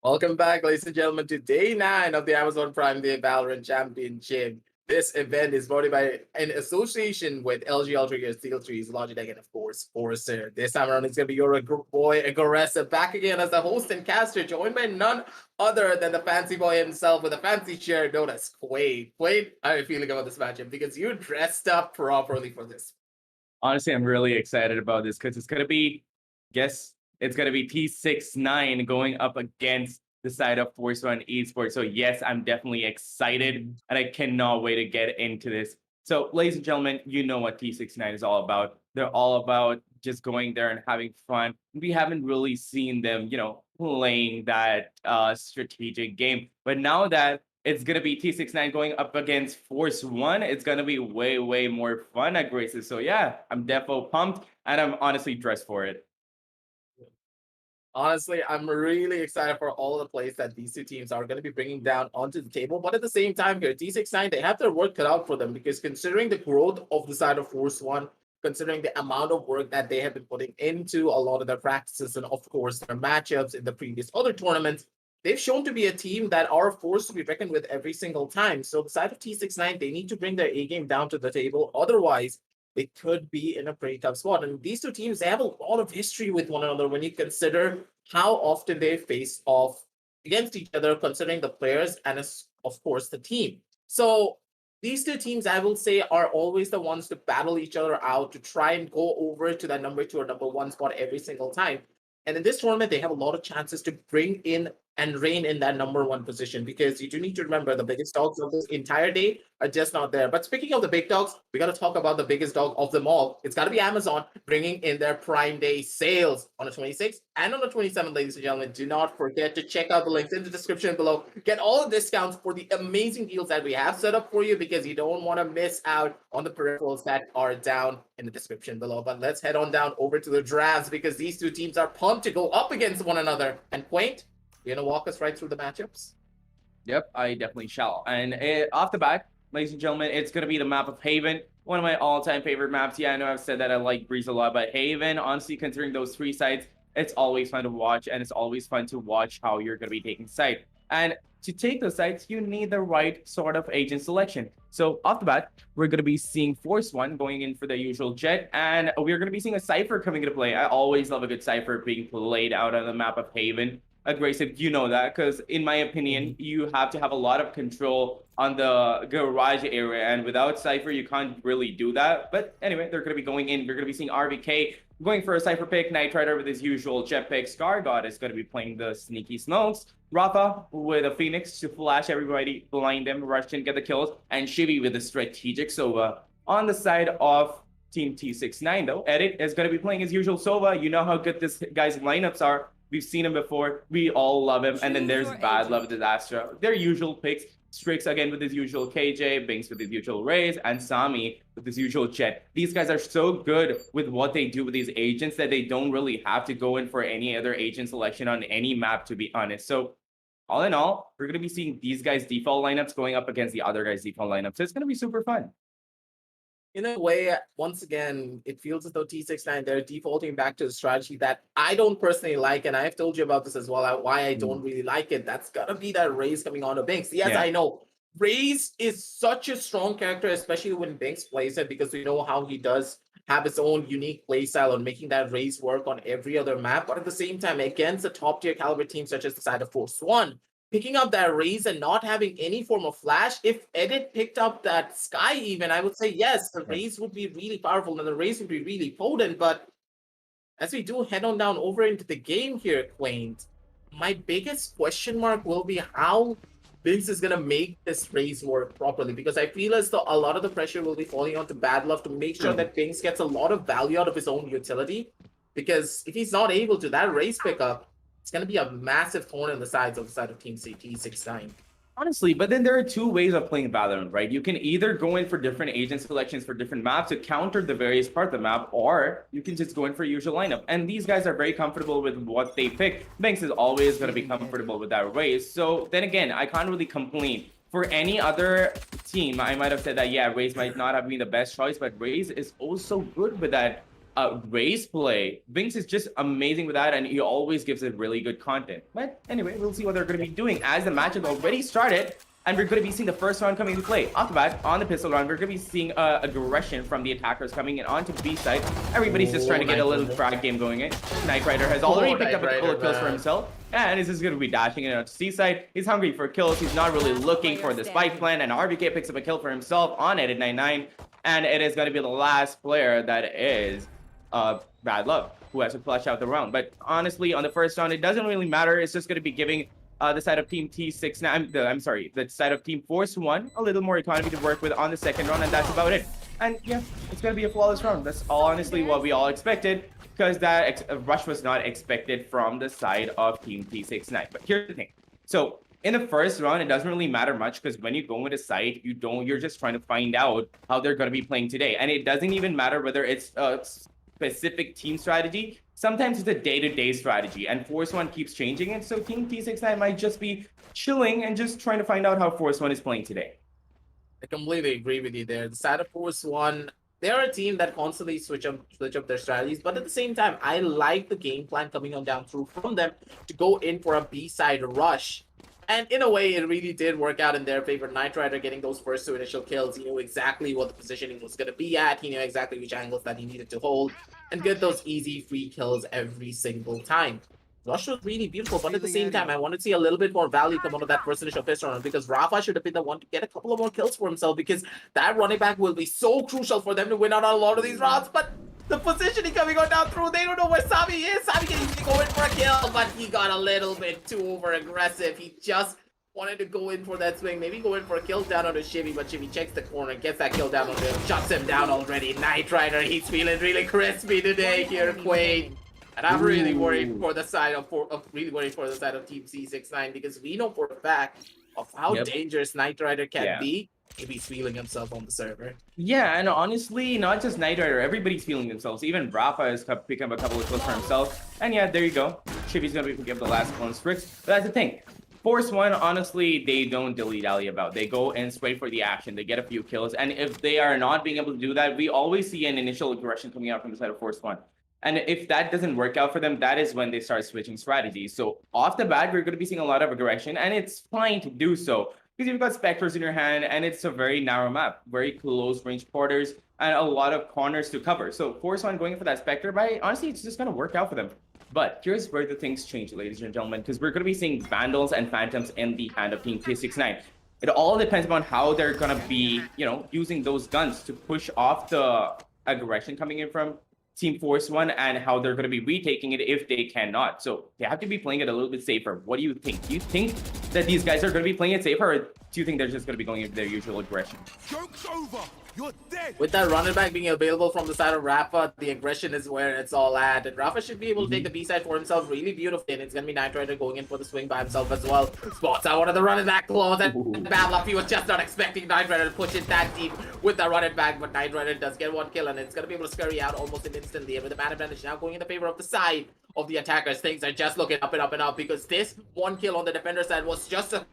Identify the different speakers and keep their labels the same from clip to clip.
Speaker 1: Welcome back, ladies and gentlemen, to day 9 of the Amazon Prime Day Valorant Championship. This event is brought to you by in association with LG Ultragear, Steelseries, Logitech, and of course, Corsair. This time around, it's going to be your boy, Aggressive, back again as the host and caster, joined by none other than the fancy boy himself with a fancy chair known as Quaid. Quaid, how are you feeling about this matchup? Because you dressed up properly for this.
Speaker 2: Honestly, I'm really excited about this because it's gonna be T69 going up against the side of Force One Esports. So yes, I'm definitely excited and I cannot wait to get into this. So, ladies and gentlemen, you know what T69 is all about. They're all about just going there and having fun. We haven't really seen them, playing that strategic game. But now that it's gonna be T69 going up against Force One, it's gonna be way, way more fun at Graces. So yeah, I'm defo pumped and I'm honestly dressed for it.
Speaker 1: Honestly, I'm really excited for all the plays that these two teams are going to be bringing down onto the table. But at the same time, here, T69, they have their work cut out for them because considering the growth of the side of Force One, considering the amount of work that they have been putting into a lot of their practices and, of course, their matchups in the previous other tournaments, they've shown to be a team that are forced to be reckoned with every single time. So the side of T69, they need to bring their A game down to the table. Otherwise, they could be in a pretty tough spot. And these two teams, they have a lot of history with one another when you consider how often they face off against each other, considering the players and, of course, the team. So these two teams, I will say, are always the ones to battle each other out to try and go over to that number 2 or number 1 spot every single time. And in this tournament, they have a lot of chances to bring in and reign in that number 1 position because you do need to remember the biggest dogs of this entire day are just not there. But speaking of the big dogs, we got to talk about the biggest dog of them all. It's got to be Amazon bringing in their Prime Day sales on the 26th and on the 27th, ladies and gentlemen. Do not forget to check out the links in the description below. Get all the discounts for the amazing deals that we have set up for you because you don't want to miss out on the peripherals that are down in the description below. But let's head on down over to the drafts because these two teams are pumped to go up against one another. And Quaint, you're going to walk us right through the matchups?
Speaker 2: Yep, I definitely shall. And off the bat, ladies and gentlemen, it's going to be the map of Haven, one of my all-time favorite maps. Yeah, I know I've said that I like Breeze a lot, but Haven, honestly, considering those 3 sites, it's always fun to watch, and it's always fun to watch how you're going to be taking site. And to take those sites, you need the right sort of agent selection. So off the bat, we're going to be seeing Force One going in for the usual jet, and we're going to be seeing a Cypher coming into play. I always love a good Cypher being played out on the map of Haven. Aggressive, you know that, because in my opinion, you have to have a lot of control on the garage area, and without Cypher, you can't really do that. But anyway, they're going to be going in. You're going to be seeing RVK going for a Cypher pick, Knight Rider with his usual jet pick, Scar God is going to be playing the sneaky smokes, Rafa with a Phoenix to flash everybody, blind them, rush in, get the kills, and Shivi with a strategic Sova. On the side of Team T69, though, Edit is going to be playing his usual Sova. You know how good this guy's lineups are. We've seen him before. We all love him. And then there's Bad Love Disaster. Their usual picks. Strix again with his usual KJ, Binks with his usual Raze, and Sami with his usual Jet. These guys are so good with what they do with these agents that they don't really have to go in for any other agent selection on any map, to be honest. So all in all, we're going to be seeing these guys' default lineups going up against the other guys' default lineups. So it's going to be super fun.
Speaker 1: In a way, once again, it feels as though T69, they're defaulting back to a strategy that I don't personally like, and I've told you about this as well, why I don't really like it. That's gotta be that Raze coming on to Binks. Yes, yeah. I know. Raze is such a strong character, especially when Binks plays it, because we know how he does have his own unique playstyle on making that Raze work on every other map. But at the same time, against a top-tier caliber team such as the side of Force One, picking up that Raze and not having any form of flash, if Edit picked up that Sky even, I would say yes, the Raze would be really powerful and the Raze would be really potent. But as we do head on down over into the game here, Quaint, my biggest question mark will be how Vince is going to make this Raze work properly, because I feel as though a lot of the pressure will be falling onto Bad Love to make sure that Vince gets a lot of value out of his own utility. Because if he's not able to, that Raze pickup, it's going to be a massive thorn in the sides of the side of Team T69.
Speaker 2: Honestly, but then there are 2 ways of playing Valorant, right? You can either go in for different agent selections for different maps to counter the various parts of the map, or you can just go in for your usual lineup. And these guys are very comfortable with what they pick. Banks is always going to be comfortable with that Raze. So then again, I can't really complain. For any other team, I might have said that, yeah, Raze might not have been the best choice, but Raze is also good with that race play. Vince is just amazing with that, and he always gives it really good content. But anyway, we'll see what they're going to be doing as the match has already started. And we're going to be seeing the first round coming into play. Off the bat, on the pistol round, we're going to be seeing aggression from the attackers coming in onto B side. Everybody's just trying to get a little frag game going in. Knight Rider has already picked up a couple of kills for himself. And is just going to be dashing it onto C side. He's hungry for kills. He's not really looking for the spike plan. And RBK picks up a kill for himself on Edit 99. And it is going to be the last player that is Bad Luck, who has to flush out the round. But honestly, on the first round, it doesn't really matter. It's just going to be giving the side of Team T69, I'm sorry, the side of Team Force 1 a little more economy to work with on the second round, and that's about it. And yeah, it's going to be a flawless round. That's all honestly what we all expected, because that rush was not expected from the side of Team T69. But here's the thing. So in the first round, it doesn't really matter much, because when you go with a side, you're just trying to find out how they're going to be playing today. And it doesn't even matter whether it's a specific team strategy. Sometimes it's a day-to-day strategy, and Force 1 keeps changing it, so Team T69 might just be chilling and just trying to find out how Force 1 is playing today.
Speaker 1: I completely agree with you there. The side of Force 1, they're a team that constantly switch up their strategies, but at the same time, I like the game plan coming on down through from them to go in for a B-side rush. And in a way, it really did work out in their favor. Knight Rider getting those first 2 initial kills. He knew exactly what the positioning was going to be at. He knew exactly which angles that he needed to hold and get those easy free kills every single time. Rush was really beautiful, but at the same time, I want to see a little bit more value come out of that first initial pistol round, because Rafa should have been the one to get a couple of more kills for himself, because that running back will be so crucial for them to win out on a lot of these rounds. But the positioning coming on down through, they don't know where Sami is. Sami can easily go in for a kill, but he got a little bit too over aggressive. He just wanted to go in for that swing, maybe go in for a kill down on the Shivy, but Shivy checks the corner, gets that kill down on him, shuts him down already. Knight Rider, he's feeling really crispy today here, Quaid. And I'm really worried for the side of Team C69, because we know for a fact of how dangerous Knight Rider can be if he's feeling himself on the server.
Speaker 2: Yeah, and honestly, not just Knight Rider, everybody's feeling themselves. Even Rafa is picking up a couple of kills for himself. And yeah, there you go. Shivy's gonna be picking up the last one Strix. But that's the thing. Force 1, honestly, they don't dilly-dally about. They go in straight for the action. They get a few kills. And if they are not being able to do that, we always see an initial aggression coming out from the side of Force 1. And if that doesn't work out for them, that is when they start switching strategies. So off the bat, we're going to be seeing a lot of aggression, and it's fine to do so, because you've got Spectres in your hand, and it's a very narrow map, very close range quarters, and a lot of corners to cover. So Force 1 going for that Spectre, but honestly, it's just going to work out for them. But here's where the things change, ladies and gentlemen, because we're going to be seeing Vandals and Phantoms in the hand of Team T69. It all depends on how they're going to be, using those guns to push off the aggression coming in from Team Force 1, and how they're going to be retaking it if they cannot. So they have to be playing it a little bit safer. What do you think? Do you think that these guys are going to be playing it safer, or do you think they're just going to be going into their usual aggression?
Speaker 3: Joke's over! You're dead!
Speaker 1: With that running back being available from the side of Rafa, the aggression is where it's all at. And Rafa should be able to take the B side for himself really beautifully. And it's going to be Knight Rider going in for the swing by himself as well. Spots out one of the running back claws. And Bad Luck, he was just not expecting Knight Rider to push it that deep with the running back. But Knight Rider does get one kill, and it's going to be able to scurry out almost instantly. And with the man advantage now going in the favor of the side of the attackers, things are just looking up and up and up, because this one kill on the defender side was just a...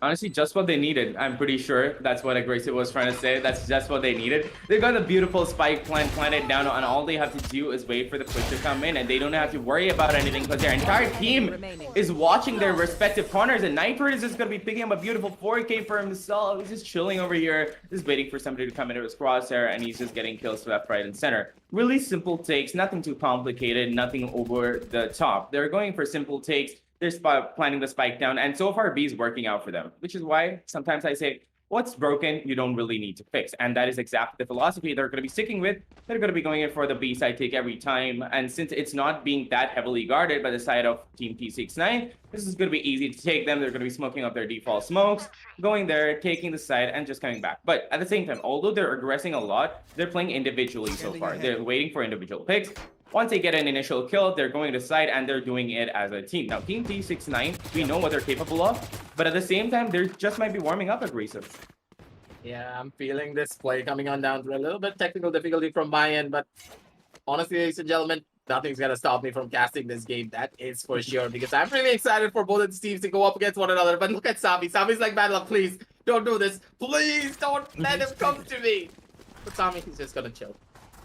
Speaker 2: Honestly, just what they needed. I'm pretty sure that's what Aggressive was trying to say. That's just what they needed. They've got a beautiful spike planted down, and all they have to do is wait for the push to come in, and they don't have to worry about anything, because their entire team is watching their respective corners, and Knight Rider is just going to be picking up a beautiful 4K for himself. He's just chilling over here, just waiting for somebody to come into his crosshair, and he's just getting kills left, right, and center. Really simple takes, nothing too complicated, nothing over the top. They're going for simple takes. They're planning the spike down, and so far B is working out for them, which is why sometimes I say, what's broken, you don't really need to fix. And that is exactly the philosophy they're going to be sticking with. They're going to be going in for the B side take every time. And since it's not being that heavily guarded by the side of Team T69, this is going to be easy to take them. They're going to be smoking up their default smokes, going there, taking the side, and just coming back. But at the same time, although they're aggressing a lot, they're playing individually so far. They're waiting for individual picks. Once they get an initial kill, they're going to side, and they're doing it as a team. Now, Team T69, we know what they're capable of, but at the same time, they just might be warming up aggressive.
Speaker 1: Yeah, I'm feeling this play coming on down through a little bit technical difficulty from my end, but honestly, ladies and gentlemen, nothing's going to stop me from casting this game. That is for sure, because I'm really excited for both of these teams to go up against one another. But look at Sami. Sami's like, Bad Luck, please, don't do this. Please don't let him come to me. But Tommy, he's just gonna chill.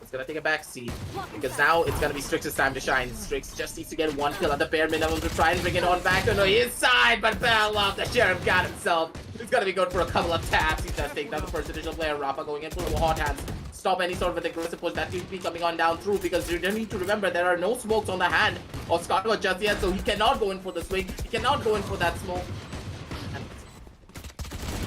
Speaker 1: He's gonna take a back seat because now it's gonna be Strix's time to shine. Strix just needs to get one kill at the bare minimum to try and bring it on back on his side, but fell off. The Sheriff got himself. He's gonna be good for a couple of taps. He's just taking down the first additional player. Rafa going in for the hot hands. Stop any sort of an aggressive push that seems to be coming on down through because you need to remember there are no smokes on the hand of Scarlet just yet, so he cannot go in for the swing. He cannot go in for that smoke.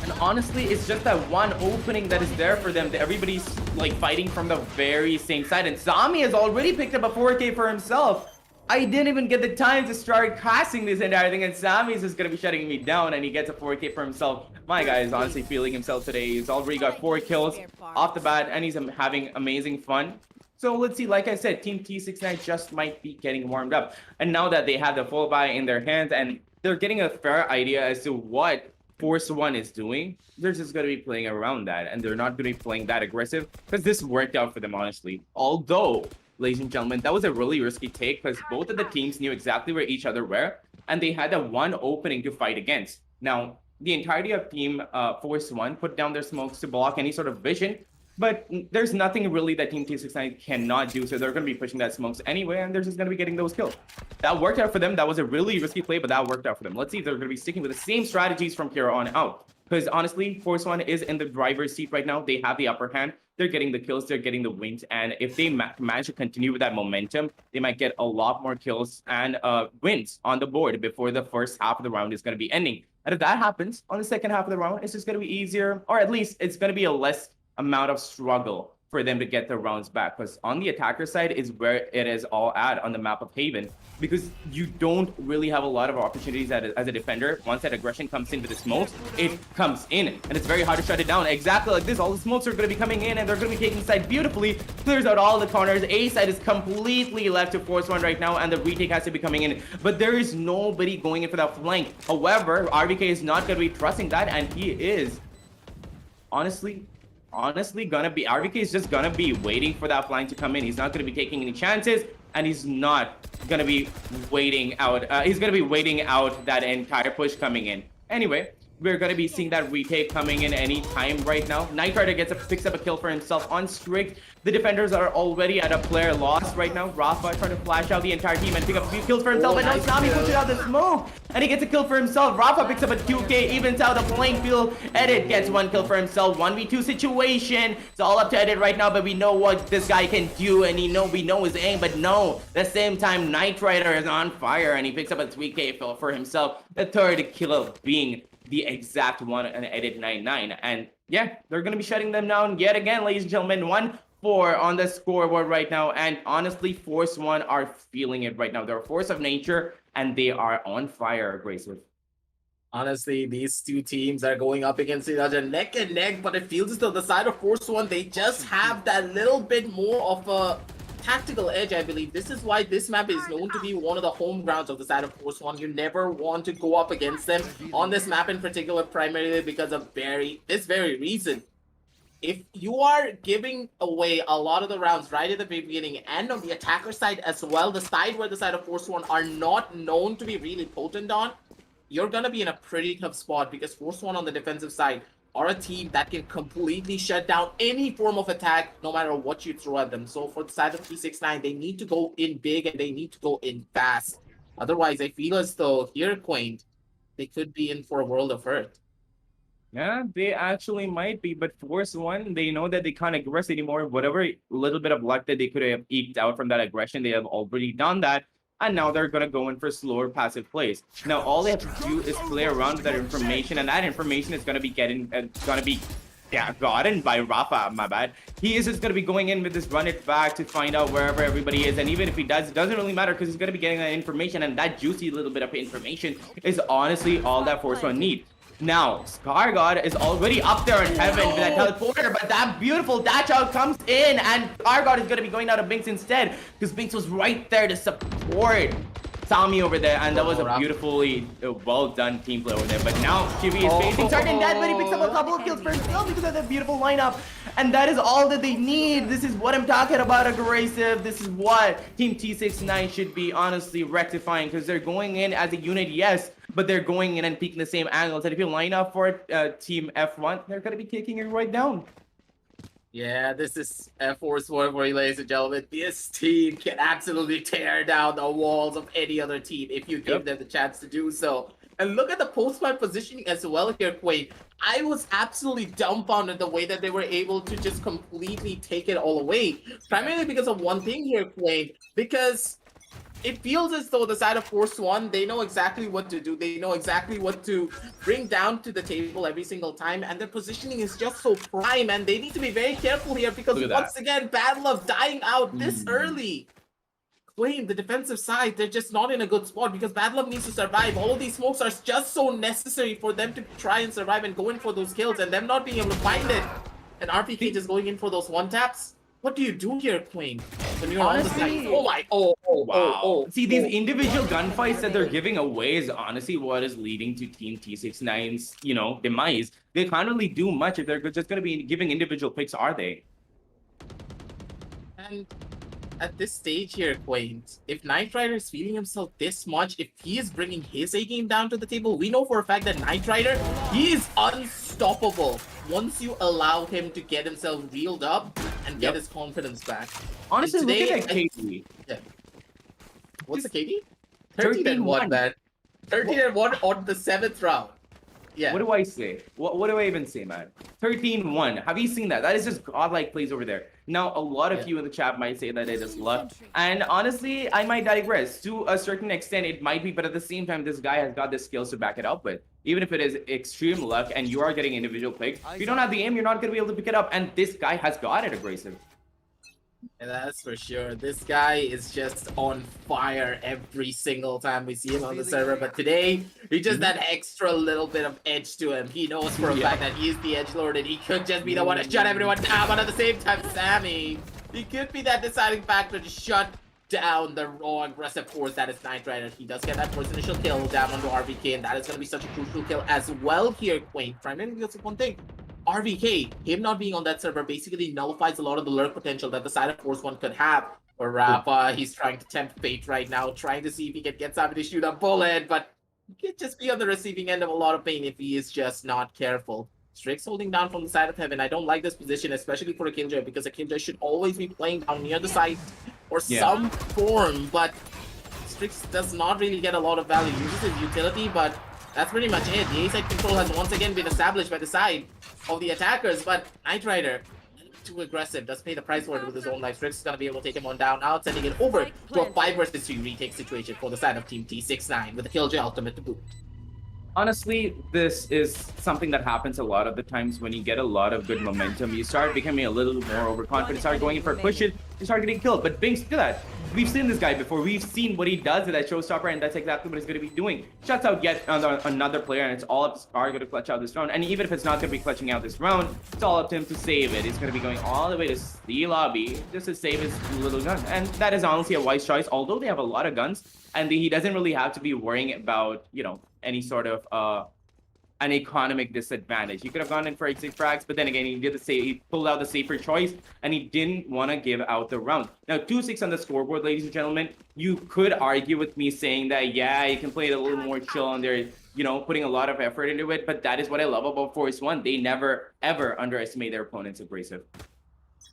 Speaker 2: And honestly, it's just that one opening that is there for them. Everybody's like fighting from the very same side. And Zami has already picked up a 4K for himself. I didn't even get the time to start casting this entire thing. And Zami's just going to be shutting me down. And he gets a 4K for himself. My guy is honestly feeling himself today. He's already got 4 kills off the bat. And he's having amazing fun. So let's see, like I said, Team T69 just might be getting warmed up. And now that they have the full buy in their hands and they're getting a fair idea as to what Force One is doing, they're just going to be playing around that, and they're not going to be playing that aggressive because this worked out for them, honestly. Although, ladies and gentlemen, that was a really risky take because both of the teams knew exactly where each other were, and they had that one opening to fight against. Now, the entirety of Team Force One put down their smokes to block any sort of vision, but there's nothing really that Team T69 cannot do, so they're going to be pushing that smokes anyway, and they're just going to be getting those kills. That worked out for them. That was a really risky play, but that worked out for them. Let's see if they're going to be sticking with the same strategies from here on out. Because honestly, Force One is in the driver's seat right now. They have the upper hand. They're getting the kills. They're getting the wins. And if they manage to continue with that momentum, they might get a lot more kills and wins on the board before the first half of the round is going to be ending. And if that happens on the second half of the round, it's just going to be easier, or at least it's going to be a less amount of struggle for them to get the rounds back, because on the attacker side is where it is all at on the map of Haven, because you don't really have a lot of opportunities as a defender. Once that aggression comes in with the smokes, it comes in and it's very hard to shut it down. Exactly like this, all the smokes are going to be coming in and they're going to be taking side beautifully, clears out all the corners. A side is completely left to Force One right now, and the retake has to be coming in, but there is nobody going in for that flank. However, RBK is not going to be trusting that, and he is honestly gonna be, RBK is just gonna be waiting for that flank to come in. He's not gonna be taking any chances, and he's not gonna be waiting out that entire push coming in. Anyway, we're gonna be seeing that retake coming in any time right now. Knight Rider picks up a kill for himself on Strict. The defenders are already at a player loss right now. Rafa trying to flash out the entire team and pick up a few kills for himself, but now Sami pushes out the smoke and he gets a kill for himself. Rafa picks up a 2K, evens out the playing field. Edit gets one kill for himself. 1v2 situation. It's all up to Edit right now, but we know what this guy can do, and we know his aim, but no. At the same time, Knight Rider is on fire and he picks up a 3K for himself. The third kill being the exact one on Edit 99. And yeah, they're gonna be shutting them down yet again, ladies and gentlemen. 1-4 on the scoreboard right now, and honestly, Force One are feeling it right now. They're a force of nature and they are on fire, aggressive.
Speaker 1: Honestly, these two teams are going up against each other neck and neck, but it feels as though the side of Force One, they just have that little bit more of a tactical edge, I believe. This is why this map is known to be one of the home grounds of the side of Force One. You never want to go up against them on this map in particular, primarily because of this very reason. If you are giving away a lot of the rounds right at the beginning, and on the attacker side as well, the side where the side of Force One are not known to be really potent on, you're gonna be in a pretty tough spot, because Force One on the defensive side are a team that can completely shut down any form of attack no matter what you throw at them. So for the side of T69, they need to go in big and they need to go in fast. Otherwise, I feel as though here, Quaint, they could be in for a world of hurt.
Speaker 2: Yeah, they actually might be, but Force One, they know that they can't aggress anymore. Whatever little bit of luck that they could have eked out from that aggression, they have already done that. And now they're going to go in for slower passive plays. Now, all they have to do is play around with that information, and that information is going to be gotten by Rafa, my bad. He is just going to be going in with this run it back to find out wherever everybody is. And even if he does, it doesn't really matter, because he's going to be getting that information, and that juicy little bit of information is honestly all that Force One need. Now, Scar God is already up there in heaven with that teleporter, but that beautiful dash out comes in, and Scar God is going to be going out of Binks instead, because Binks was right there to support Tommy over there, and that was a beautifully well done team play over there. But now Chibi is facing certain dead, but he picks up a couple of kills for himself because of that beautiful lineup, and that is all that they need. This is what I'm talking about, aggressive. This is what Team T69 should be honestly rectifying, because they're going in as a unit, yes, but they're going in and peeking the same angles. And if you line up for Team F1, they're going to be kicking it right down.
Speaker 1: Yeah, this is F4's one for you, ladies and gentlemen. This team can absolutely tear down the walls of any other team if you give them the chance to do so. And look at the post-fight positioning as well here, Quaid. I was absolutely dumbfounded the way that they were able to just completely take it all away. Primarily because of one thing here, Quaid. Because it feels as though the side of Force One, they know exactly what to do. They know exactly what to bring down to the table every single time, and their positioning is just so prime, and they need to be very careful here because once again, Battle of dying out this early. Wayne, the defensive side, they're just not in a good spot because Battle of needs to survive. All of these smokes are just so necessary for them to try and survive and go in for those kills, and them not being able to find it. And RPK just going in for those one taps. What do you do here, Queen? When you're honestly, on the side? Oh my! Oh!
Speaker 2: See, these individual gunfights that they're giving away is honestly what is leading to Team T69's, demise. They can't really do much if they're just going to be giving individual picks, are they?
Speaker 1: And at this stage here, Quaint, if Knight Rider is feeling himself this much, if he is bringing his A game down to the table, we know for a fact that Knight Rider, he is unstoppable once you allow him to get himself reeled up and get his confidence back.
Speaker 2: Honestly,
Speaker 1: today,
Speaker 2: look at that KD.
Speaker 1: Yeah. What's the KD? 13-1, man. 13-1 on the 7th round. Yeah.
Speaker 2: What do I say? What do I even say, man? 13-1. Have you seen that? That is just godlike plays over there. Now, a lot of you in the chat might say that it is luck. And honestly, I might digress. To a certain extent, it might be. But at the same time, this guy has got the skills to back it up with. Even if it is extreme luck and you are getting individual picks, if you don't have the aim, you're not going to be able to pick it up. And this guy has got it aggressive.
Speaker 1: And that's for sure. This guy is just on fire every single time we see him on the server. But today, he just that extra little bit of edge to him. He knows for a fact that he's the edgelord and he could just be the one to shut everyone down. But at the same time, Sammy, he could be that deciding factor to shut down the raw aggressive force that is Knight Rider. He does get that first initial kill down onto RVK, and that is going to be such a crucial kill as well here, Quaint. Primarily because of one thing. RVK, him not being on that server basically nullifies a lot of the lurk potential that the side of Force One could have. Or Rafa, he's trying to tempt fate right now, trying to see if he can get somebody to shoot a bullet, but he could just be on the receiving end of a lot of pain if he is just not careful. Strix holding down from the side of Heaven. I don't like this position, especially for a Killjoy, because a Killjoy should always be playing down near the side or some form, but Strix does not really get a lot of value. Uses his utility, but that's pretty much it. The A-side control has once again been established by the side of the attackers, but Knight Rider, too aggressive, does pay the price for it with his own life. Strix is going to be able to take him on down, out, sending it over to a 5 versus 3 retake situation for the side of Team T69 with the Killjoy ultimate to boot.
Speaker 2: Honestly, this is something that happens a lot of the times when you get a lot of good momentum. You start becoming a little more overconfident, start going in for pushes, you start getting killed. But Binks, do that. We've seen this guy before. We've seen what he does with that showstopper, and that's exactly what he's going to be doing. Shuts out yet another player, and it's all up to Scar going to clutch out this round. And even if it's not going to be clutching out this round, it's all up to him to save it. He's going to be going all the way to the lobby just to save his little gun. And that is honestly a wise choice, although they have a lot of guns, and he doesn't really have to be worrying about, any sort of an economic disadvantage. He could have gone in for exit frags, but then again, he pulled out the safer choice, and he didn't want to give out the round. Now, 2-6 on the scoreboard, ladies and gentlemen. You could argue with me saying that, yeah, you can play it a little more chill and they're, putting a lot of effort into it, but that is what I love about Force One. They never, ever underestimate their opponent's abrasive.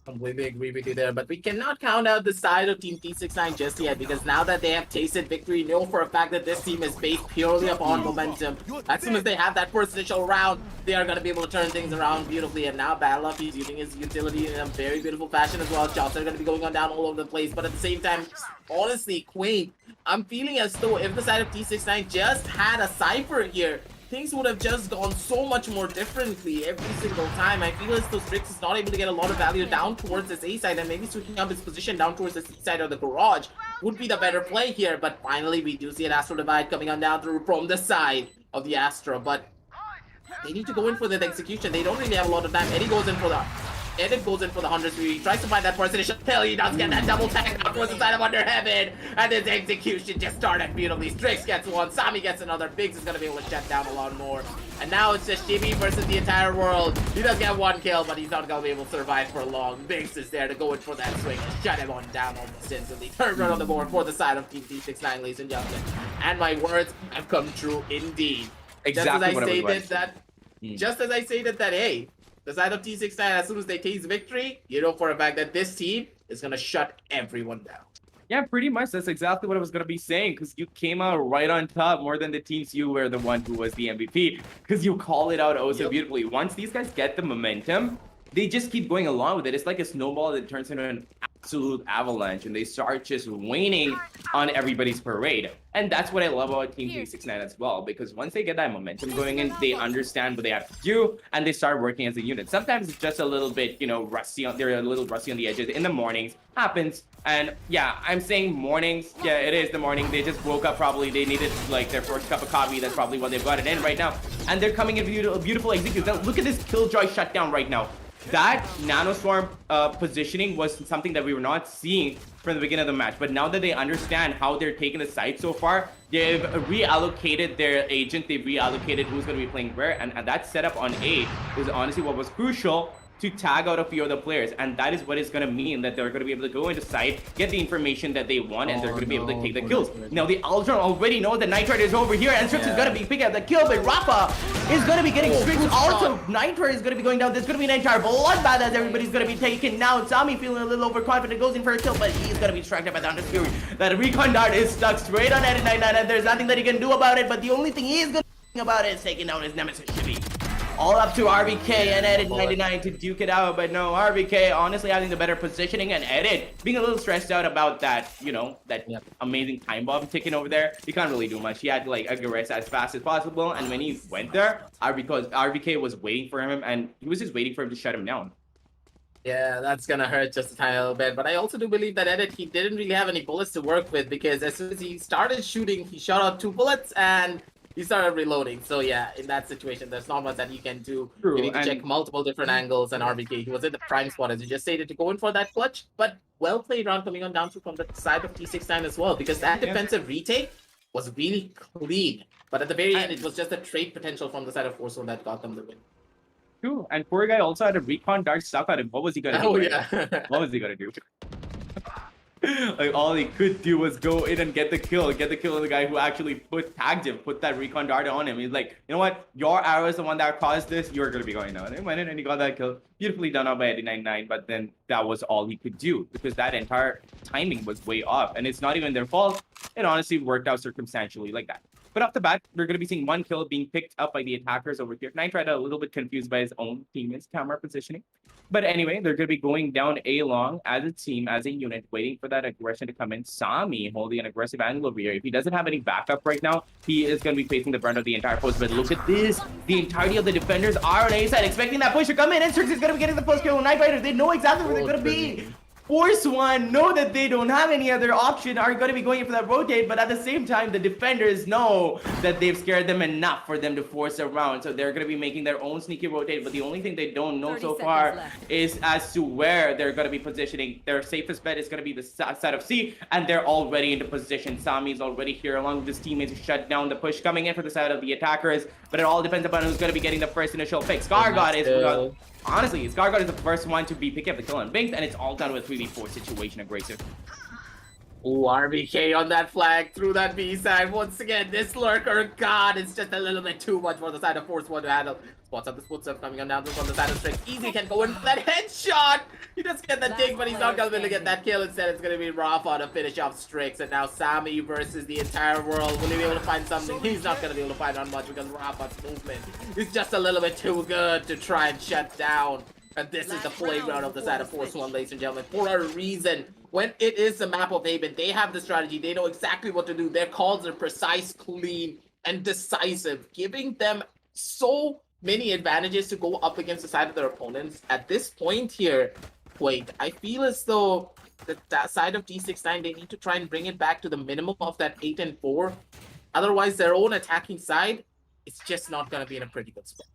Speaker 1: Completely agree with you there, but we cannot count out the side of Team T69 just yet, because now that they have tasted victory, know for a fact that this team is based purely upon momentum. As soon as they have that first initial round, they are going to be able to turn things around beautifully, and now Battle Up, he's using his utility in a very beautiful fashion as well. Shots are going to be going on down all over the place, but at the same time, honestly, Quaint, I'm feeling as though if the side of T69 just had a Cypher here, things would have just gone so much more differently every single time. I feel as though Strix is not able to get a lot of value down towards this A side, and maybe switching up his position down towards the C side of the garage would be the better play here. But finally, we do see an Astro Divide coming on down through from the side of the Astro, but they need to go in for the execution. They don't really have a lot of time. Eddie goes in for the 100 He tries to find that first initial kill. He does get that double tag out towards the side of Under Heaven. And his execution just started beautifully. Strix gets one. Sami gets another. Biggs is going to be able to shut down a lot more. And now it's just Jimmy versus the entire world. He does get one kill, but he's not going to be able to survive for long. Biggs is there to go in for that swing and shut him on down almost instantly. Third run on the board for the side of Team T69, ladies and gentlemen. And my words have come true indeed.
Speaker 2: Exactly
Speaker 1: just as I stated that, hey, the side of T69, as soon as they taste victory, you know for a fact that this team is going to shut everyone down.
Speaker 2: Yeah, pretty much. That's exactly what I was going to be saying, because you came out right on top more than the teams. You were the one who was the MVP, because you call it out oh so beautifully. Once these guys get the momentum, they just keep going along with it. It's like a snowball that turns into an absolute avalanche, and they start just waning on everybody's parade. And that's what I love about Team T69 as well, because once they get that momentum going in, they understand what they have to do, and they start working as a unit. Sometimes it's just a little bit, you know, rusty. They're a little rusty on the edges in the mornings. Happens. And yeah, I'm saying mornings. Yeah, it is the morning. They just woke up probably. They needed like their first cup of coffee. That's probably what they've got it in right now. And they're coming in beautiful execute. Now, look at this Killjoy shutdown right now. That nanoswarm positioning was something that we were not seeing from the beginning of the match. But now that they understand how they're taking the site so far, they've reallocated their agent. They've reallocated who's going to be playing where. And that setup on A is honestly what was crucial to tag out a few of the players. And that is what is going to mean that they're going to be able to go into site, get the information that they want, and they're going to be able to take the kills. Now, the Ultra already know that Nitrite is over here, and Strix is going to be picking up the kill, but Rafa is going to be getting Strix. Also, Nitrite is going to be going down. There's going to be an entire bloodbath as everybody's going to be taken now. Tommy feeling a little overconfident, goes in for a kill, but he's going to be distracted by the Hunter's Fury. That recon dart is stuck straight on Edit 99, and there's nothing that he can do about it, but the only thing he is going to do about it is taking down his nemesis, Shibby. All up to RVK and Edit 99 to duke it out, but no, RVK honestly having the better positioning, and Edit being a little stressed out about that, you know, that amazing time bomb ticking over there. He can't really do much. He had to like aggress as fast as possible, and when he went there, RVK was waiting for him, and he was just waiting for him to shut him down.
Speaker 1: Yeah, that's gonna hurt just a tiny little bit. But I also do believe that Edit, he didn't really have any bullets to work with, because as soon as he started shooting, he shot out 2 bullets and he started reloading. So yeah, in that situation, there's not much that you can do.
Speaker 2: True,
Speaker 1: you need to check multiple different angles, and RBK, he was in the prime spot, as you just stated, to go in for that clutch. But well played round coming on down to from the side of T69 as well, because that defensive retake was really clean. But at the very end, it was just a trade potential from the side of Forceful that got them the win.
Speaker 2: True, and poor guy also had a recon dart stuck on him. What was he gonna do?
Speaker 1: Oh yeah.
Speaker 2: What was he gonna do? Like, all he could do was go in and get the kill of the guy who actually tagged him, put that recon dart on him. He's like, you know what? Your arrow is the one that caused this. You're gonna be going down. And he went in and he got that kill. Beautifully done out by 89.9, but then that was all he could do, because that entire timing was way off. And it's not even their fault. It honestly worked out circumstantially like that. But off the bat, we're going to be seeing 1 kill being picked up by the attackers over here. Nitrite a little bit confused by his own teammates' camera positioning. But anyway, they're going to be going down A-long as a team, as a unit, waiting for that aggression to come in. Sami holding an aggressive angle over here. If he doesn't have any backup right now, he is going to be facing the brunt of the entire post. But look at this. The entirety of the defenders are on A side, expecting that push to come in. And Strix is going to be getting the first kill. Nitrite, they know exactly where they're going to be. Force One know that they don't have any other option, are going to be going in for that rotate, but at the same time, the defenders know that they've scared them enough for them to force a round, so they're going to be making their own sneaky rotate, but the only thing they don't know so far is as to where they're going to be positioning. Their safest bet is going to be the side of C, and they're already into position. Sami's already here along with his teammates to shut down the push coming in for the side of the attackers, but it all depends upon who's going to be getting the first initial pick. Scargod is... Honestly, Scargod is the first one to be picking up the kill on Binks, and it's all done with 3v4 situation aggressive.
Speaker 1: Ooh, RBK on that flag through that B side. Once again, this lurker, God, it's just a little bit too much for the side of Force One to handle. Spots up the footsteps coming on down from the side of Strix. Easy can go in for that headshot. He does get the dig, but he's not going to be able to get that kill. Instead, it's going to be Rafa to finish off Strix. And now Sami versus the entire world. Will he be able to find something? He's not going to be able to find on much, because Rafa's movement is just a little bit too good to try and shut down. And this is the playground of the side of Force One, ladies and gentlemen, for a reason. When it is the map of Haven, they have the strategy. They know exactly what to do. Their calls are precise, clean, and decisive, giving them so many advantages to go up against the side of their opponents. At this point here, wait, I feel as though that side of T69, they need to try and bring it back to the minimum of that 8 and 4. Otherwise, their own attacking side is just not going to be in a pretty good spot.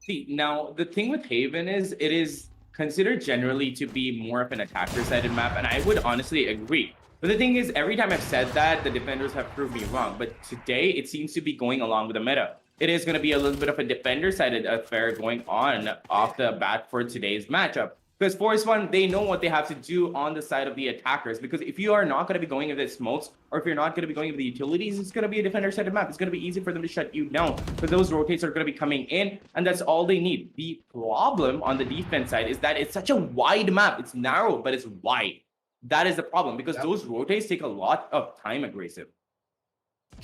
Speaker 2: See, now, the thing with Haven is, it is considered generally to be more of an attacker-sided map, and I would honestly agree. But the thing is, every time I've said that, the defenders have proved me wrong. But today, it seems to be going along with the meta. It is going to be a little bit of a defender-sided affair going on off the bat for today's matchup. Because Force One, they know what they have to do on the side of the attackers. Because if you are not going to be going with the smokes, or if you're not going to be going with the utilities, it's going to be a defender-sided map. It's going to be easy for them to shut you down because those rotates are going to be coming in, and that's all they need. The problem on the defense side is that it's such a wide map. It's narrow, but it's wide. That is the problem because those rotates take a lot of time aggressive.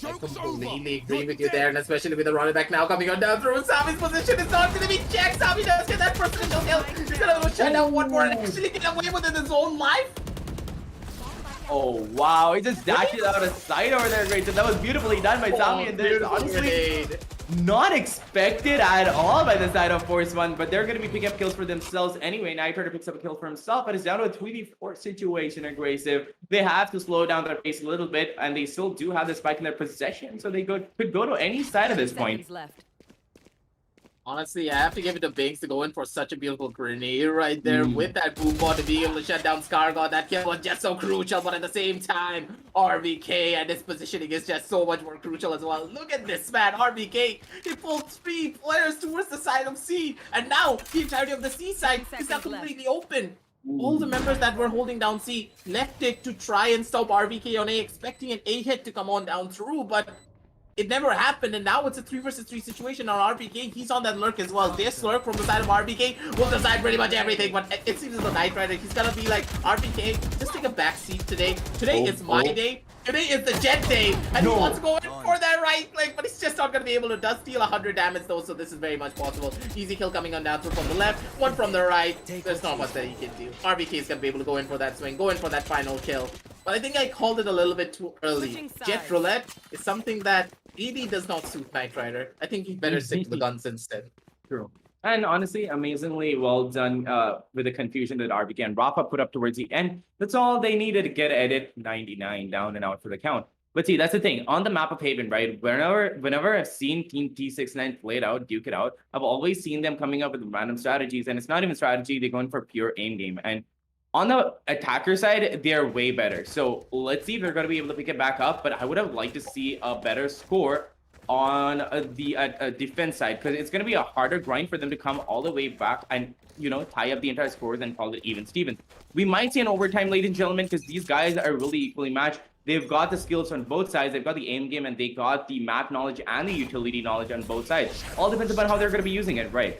Speaker 1: I completely agree with you there, and especially with the running back now coming on down through Sami's position. It's not going to be checked. Sami does get that first initial kill. He's going to shut down one more and actually get away with it in his own life.
Speaker 2: Oh, wow. He just dashed it out of sight over there, Grayson. That was beautifully done by Sami. And there's honestly not expected at all by the side of Force One, but they're going to be picking up kills for themselves anyway. Nitro picks up a kill for himself, but it's down to a 2v4 situation aggressive. They have to slow down their pace a little bit, and they still do have the spike in their possession, so they could go to any side at this point.
Speaker 1: Honestly, I have to give it to Binks to go in for such a beautiful grenade right there with that boom bot to be able to shut down Scargod. That kill was just so crucial, but at the same time, RVK and his positioning is just so much more crucial as well. Look at this, man. RVK, he pulled 3 players towards the side of C, and now the entirety of the C side is now completely open. All the members that were holding down C left it to try and stop RVK on A, expecting an A hit to come on down through, but it never happened, and now it's a 3 versus 3 situation on RPK. He's on that lurk as well. This lurk from the side of RPK will decide pretty much everything, but it seems as the Knight Rider, he's gonna be like, RPK, just take a back seat today. Today is my day. Today is the Jet day, and he wants to go in for that right click, but he's just not gonna be able to. Does deal 100 damage though, so this is very much possible. Easy kill coming on down through from the left, one from the right. There's not much that he can do. RPK is gonna be able to go in for that swing, go in for that final kill. But I think I called it a little bit too early. Jet Roulette is something that really does not suit Knight Rider. I think he better stick to the guns instead.
Speaker 2: True. And honestly, amazingly well done with the confusion that RBK and Rafa put up towards the end. That's all they needed to get edit 99 down and out for the count. But see, that's the thing. On the map of Haven, right? Whenever I've seen Team T69 play it out, duke it out, I've always seen them coming up with random strategies. And it's not even strategy. They're going for pure aim game. And on the attacker side, they're way better. So let's see if they're going to be able to pick it back up. But I would have liked to see a better score on the defense side, because it's going to be a harder grind for them to come all the way back and, you know, tie up the entire scores and call it even Stevens. We might see an overtime, ladies and gentlemen, because these guys are really equally matched. They've got the skills on both sides. They've got the aim game, and they got the map knowledge and the utility knowledge on both sides. All depends upon how they're going to be using it, right?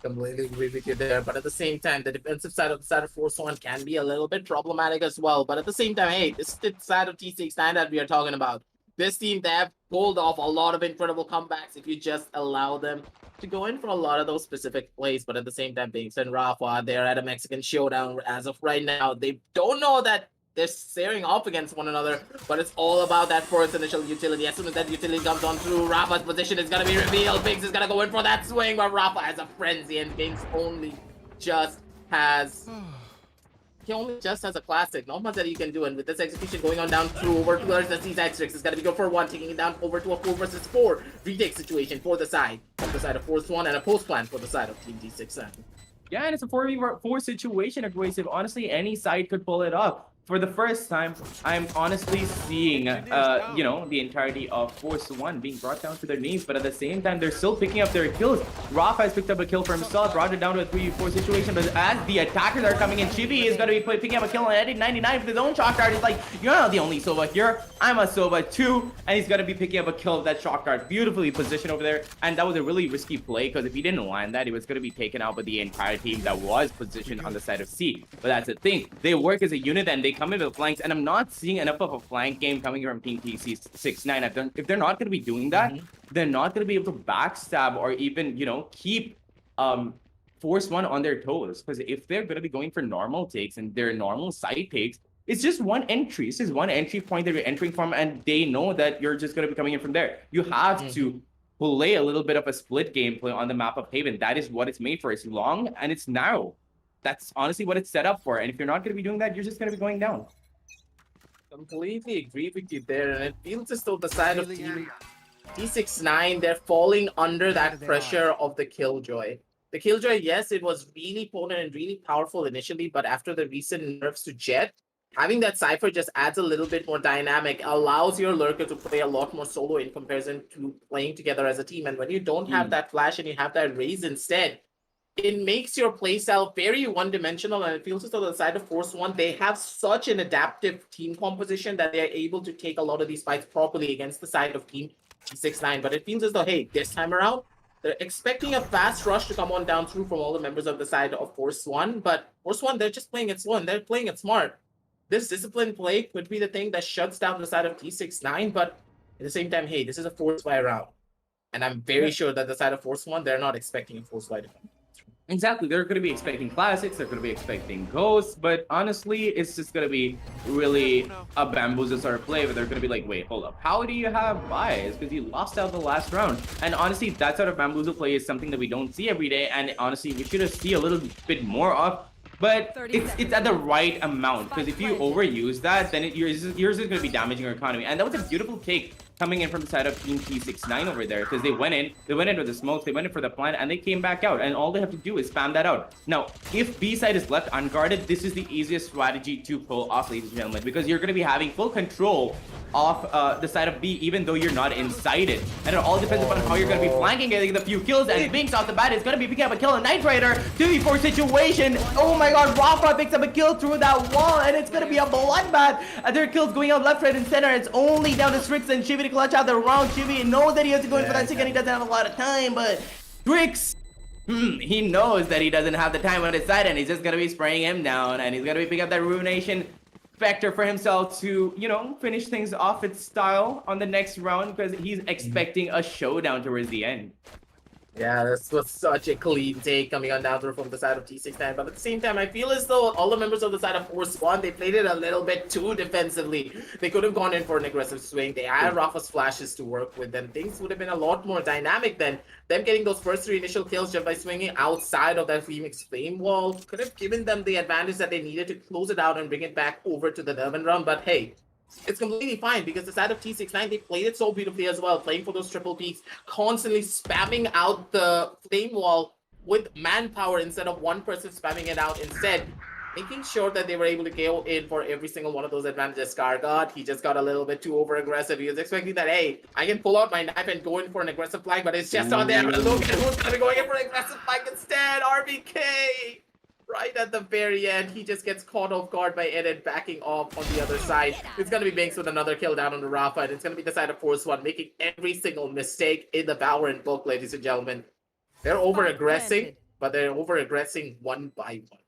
Speaker 1: Completely agree with you there, but at the same time, the defensive side of Force One can be a little bit problematic as well. But at the same time, hey, this is the side of T69 that we are talking about. This team, they have pulled off a lot of incredible comebacks if you just allow them to go in for a lot of those specific plays. But at the same time, Binks and Rafa, they're at a Mexican showdown as of right now. They don't know that they're staring off against one another, but it's all about that first initial utility. As soon as that utility comes on through, Rafa's position is going to be revealed. Binks is going to go in for that swing, but Rafa has a frenzy, and Binks only just has... He only just has a classic. Not much that you can do, and with this execution going on down through over towards the C-Strix, it's going to be good for 1, taking it down over to a 4 versus 4 retake situation for the side of Force One, and a post plan for the side of Team D69.
Speaker 2: Yeah, and it's a 4v4 situation, aggressive. Honestly, any side could pull it off. For the first time, I'm honestly seeing, you know, the entirety of Force One being brought down to their knees, but at the same time, they're still picking up their kills. Rafa has picked up a kill for himself, brought it down to a 3v4 situation, but as the attackers are coming in, Chibi is going to be picking up a kill on Eddie 99 with his own shock dart. He's like, you're not the only Sova here, I'm a Sova too, and he's going to be picking up a kill with that shock dart. Beautifully positioned over there, and that was a really risky play, because if he didn't land that, he was going to be taken out by the entire team that was positioned on the side of C. But that's the thing, they work as a unit, and they come in with flanks, and I'm not seeing enough of a flank game coming from Team T69. If they're not going to be doing that, they're not going to be able to backstab or even, you know, keep Force One on their toes. Because if they're going to be going for normal takes and their normal side takes, it's just one entry. It's just one entry point that you're entering from, and they know that you're just going to be coming in from there. You have to play a little bit of a split gameplay on the map of Haven. That is what it's made for. It's long and it's narrow. That's honestly what it's set up for. And if you're not going to be doing that, you're just going to be going down.
Speaker 1: Completely agree with you there, and it feels as though the side of Team T69, they're falling under that pressure of the Killjoy. The Killjoy, yes, it was really potent and really powerful initially, but after the recent nerfs to Jet, having that Cypher just adds a little bit more dynamic, allows your Lurker to play a lot more solo in comparison to playing together as a team. And when you don't have that flash and you have that raise instead, it makes your playstyle very one-dimensional, and it feels as though the side of Force One, they have such an adaptive team composition that they are able to take a lot of these fights properly against the side of Team T69. But it feels as though, hey, this time around, they're expecting a fast rush to come on down through from all the members of the side of Force One. But Force One, they're just playing it slow and they're playing it smart. This disciplined play could be the thing that shuts down the side of T69, but at the same time, hey, this is a force fight round. And I'm very sure that the side of Force One, they're not expecting a force fight.
Speaker 2: Exactly, they're going to be expecting classics, they're going to be expecting ghosts, but honestly, it's just going to be really a bamboozle sort of play, but they're going to be like, wait, hold up, how do you have bias? Because you lost out the last round. And honestly, that sort of bamboozle play is something that we don't see every day, and honestly, we should see a little bit more of. But it's at the right amount, because if you overuse that, then you're just going to be damaging your economy. And that was a beautiful take coming in from the side of Team T69 over there, because they went in with the smokes, they went in for the plant, and they came back out, and all they have to do is spam that out. Now, if B side is left unguarded, this is the easiest strategy to pull off, ladies and gentlemen, because you're going to be having full control of the side of B, even though you're not inside it. And it all depends upon how you're going to be flanking, getting the few kills, and Binks off the bat is going to be picking up a kill on Knight Rider. 2v4 situation. Oh my god, Rafa picks up a kill through that wall, and it's going to be a bloodbath. Their kills going out left, right, and center. It's only down to Strix and Chibi to clutch out the round. Chibi knows that he has to go in for that second. He doesn't have a lot of time, but Strix, he knows that he doesn't have the time on his side, and he's just going to be spraying him down, and he's going to be picking up that Ruination Vector for himself to, you know, finish things off its style on the next round, because he's expecting a showdown towards the end.
Speaker 1: Yeah, this was such a clean take coming on down through from the side of T69. But at the same time, I feel as though all the members of the side of Force One, they played it a little bit too defensively. They could have gone in for an aggressive swing. They had Rafa's flashes to work with, and things would have been a lot more dynamic than them getting those first 3 initial kills just by swinging outside of that Phoenix Flame wall. Could have given them the advantage that they needed to close it out and bring it back over to the Nervin round. But hey, it's completely fine, because the side of T69, they played it so beautifully as well, playing for those triple peaks, constantly spamming out the flame wall with manpower instead of one person spamming it out instead, making sure that they were able to go in for every single one of those advantages. Scar got, he just got a little bit too over aggressive. He was expecting that, hey, I can pull out my knife and go in for an aggressive flank, but it's just not there. Look at who's gonna be going in for an aggressive flank instead. RBK! Right at the very end, he just gets caught off guard by Eden backing off on the other side. It's going to be Binks with another kill down on the Rafa, and it's going to be the side of Force One making every single mistake in the Valorant book, ladies and gentlemen. They're over-aggressing, but they're over-aggressing one by one.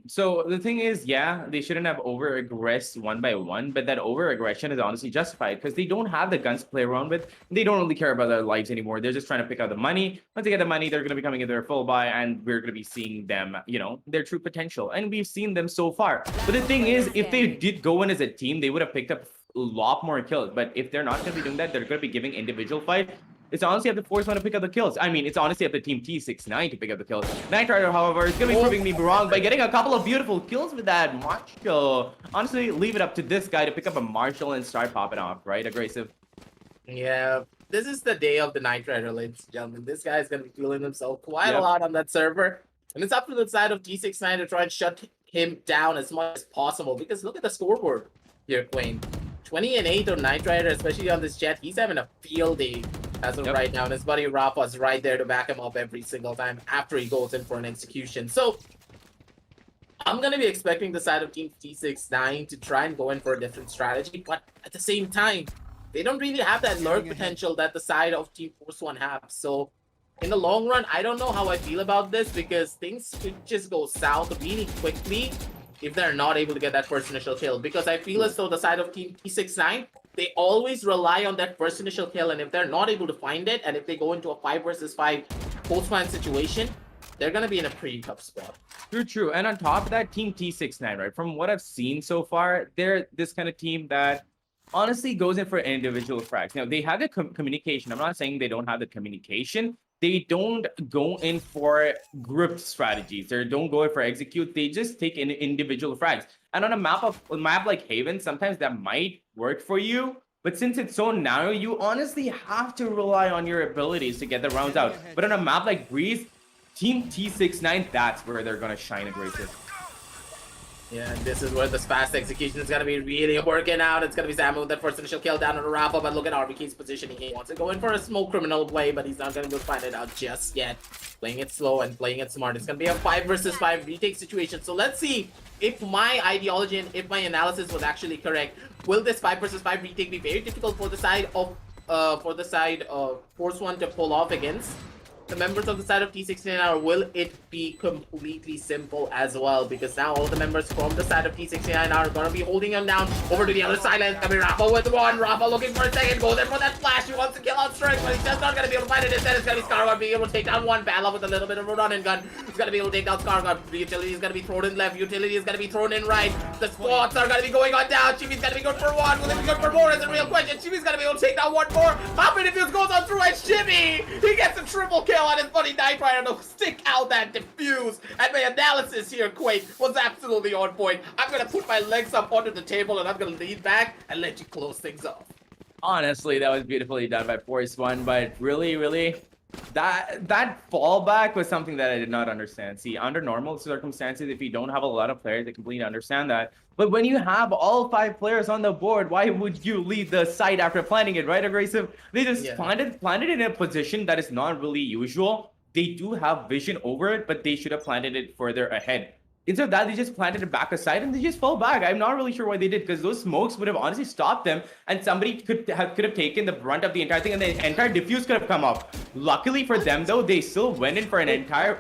Speaker 2: So the thing is, yeah, they shouldn't have over-aggressed one by one, but that over-aggression is honestly justified because they don't have the guns to play around with. They don't really care about their lives anymore. They're just trying to pick out the money. Once they get the money, they're going to be coming in their full buy, and we're going to be seeing them, you know, their true potential. And we've seen them so far. But the thing is, if they did go in as a team, they would have picked up a lot more kills. But if they're not going to be doing that, they're going to be giving individual fight. It's honestly up to Force One to pick up the kills. I mean, it's honestly up to Team T69 to pick up the kills. Knight Rider, however, is going to be proving me wrong by getting a couple of beautiful kills with that Marshall. Honestly, leave it up to this guy to pick up a Marshall and start popping off, right? Aggressive.
Speaker 1: Yeah, this is the day of the Knight Rider, ladies and gentlemen. This guy's going to be feeling himself quite a lot on that server. And it's up to the side of T69 to try and shut him down as much as possible. Because look at the scoreboard here, Queen. 20-8 on Knight Rider, especially on this jet. He's having a field day as of right now, and his buddy Rafa's right there to back him up every single time after he goes in for an execution. So I'm going to be expecting the side of Team T69 to try and go in for a different strategy, but at the same time, they don't really have that lurk potential that the side of Team Force One have. So in the long run, I don't know how I feel about this, because things could just go south really quickly if they're not able to get that first initial kill, because I feel as though the side of Team T69, they always rely on that first initial kill, and if they're not able to find it, and if they go into a 5 versus 5 post-plan situation, they're going to be in a pretty tough spot.
Speaker 2: True. And on top of that, Team T69, right? From what I've seen so far, they're this kind of team that honestly goes in for individual frags. Now, they have the communication. I'm not saying they don't have the communication. They don't go in for grouped strategies. They don't go in for execute. They just take in individual frags. And on a map like Haven, sometimes that might work for you. But since it's so narrow, you honestly have to rely on your abilities to get the rounds out. But on a map like Breeze, Team T69, that's where they're going to shine aggressive.
Speaker 1: Yeah, and this is where this fast execution is going to be really working out. It's going to be Samu with that first initial kill down on the Rafa, but look at RBK's positioning. He wants to go in for a smoke criminal play, but he's not going to go find it out just yet. Playing it slow and playing it smart. It's going to be a 5 versus 5 retake situation. So let's see if my ideology and if my analysis was actually correct. Will this 5 versus 5 retake be very difficult for the side of Force One to pull off against the members of the side of T69, or will it be completely simple as well? Because now all the members from the side of T69 are going to be holding him down over to the other side, and it's going to be Rafa with one. Rafa looking for a second, goes in for that flash. He wants to kill out Strike, but he's just not going to be able to find it. Instead, it's going to be Scarguard being able to take down one. Bala with a little bit of a run and gun. He's going to be able to take down Scarguard. The utility is going to be thrown in left. Utility is going to be thrown in right. The spots are going to be going on down. Chibi's going to be good for one. Will he be good for more? Is a real question. Chibi's going to be able to take down one more. How many defuse goes on through and Chibi? He gets a triple kill on his buddy Knight Rider to stick out that defuse. And my analysis here, Quake, was absolutely on point. I'm going to put my legs up onto the table and I'm going to lean back and let you close things off.
Speaker 2: Honestly, that was beautifully done by Force One, but really, that fallback was something that I did not understand. See, under normal circumstances, if you don't have a lot of players, I completely understand that. But when you have all 5 players on the board, why would you leave the site after planting it, right, Aggressive? They just planted it in a position that is not really usual. They do have vision over it, but they should have planted it further ahead. Instead of that, they just planted it back aside and they just fell back. I'm not really sure why they did, because those smokes would have honestly stopped them, and somebody could have taken the brunt of the entire thing, and the entire diffuse could have come up. Luckily for them, though, they still went in for an entire...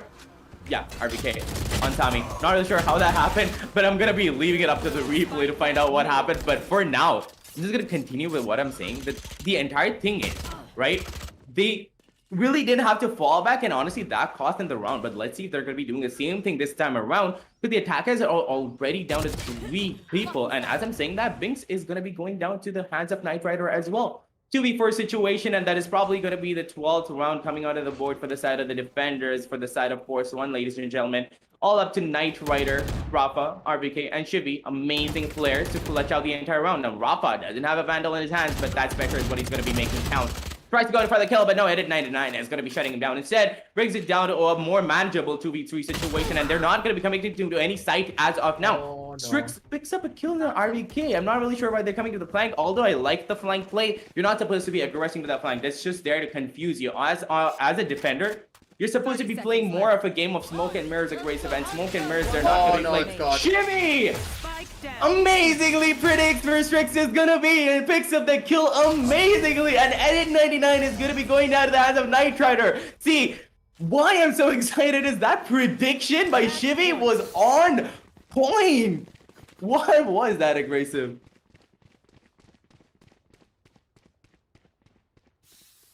Speaker 2: Yeah, RBK on Tommy. Not really sure how that happened, but I'm going to be leaving it up to the replay to find out what happened. But for now, I'm just going to continue with what I'm saying. That the entire thing is, right? They really didn't have to fall back, and honestly that cost them the round. But let's see if they're going to be doing the same thing this time around, because the attackers are already down to 3 people, and as I'm saying that, Binks is going to be going down to the hands of Knight Rider as well. 2v4 situation, and that is probably going to be the 12th round coming out of the board for the side of the defenders, for the side of Force One, ladies and gentlemen. All up to Knight Rider, Rafa, RBK, and Shibi. Amazing players to clutch out the entire round. Now, Rafa doesn't have a Vandal in his hands, but that Spectre is what he's going to be making count. Tries to go in for the kill, but no, hit at 99 and is going to be shutting him down. Instead, brings it down to a more manageable 2v3 situation, and they're not going to be coming to any site as of now.
Speaker 1: Oh, no.
Speaker 2: Strix picks up a kill in the RBK. I'm not really sure why they're coming to the flank, although I like the flank play. You're not supposed to be aggressing to that flank. That's just there to confuse you. As a defender, you're supposed to be playing more of a game of smoke and mirrors aggressive, and smoke and mirrors, they're not going to be playing. Shimmy! Amazingly predicts where Strix is gonna be, and picks up the kill amazingly, and Edit 99 is gonna be going down to the hands of Knight Rider. See, why I'm so excited is that prediction by Shivy was on point. Why was that aggressive?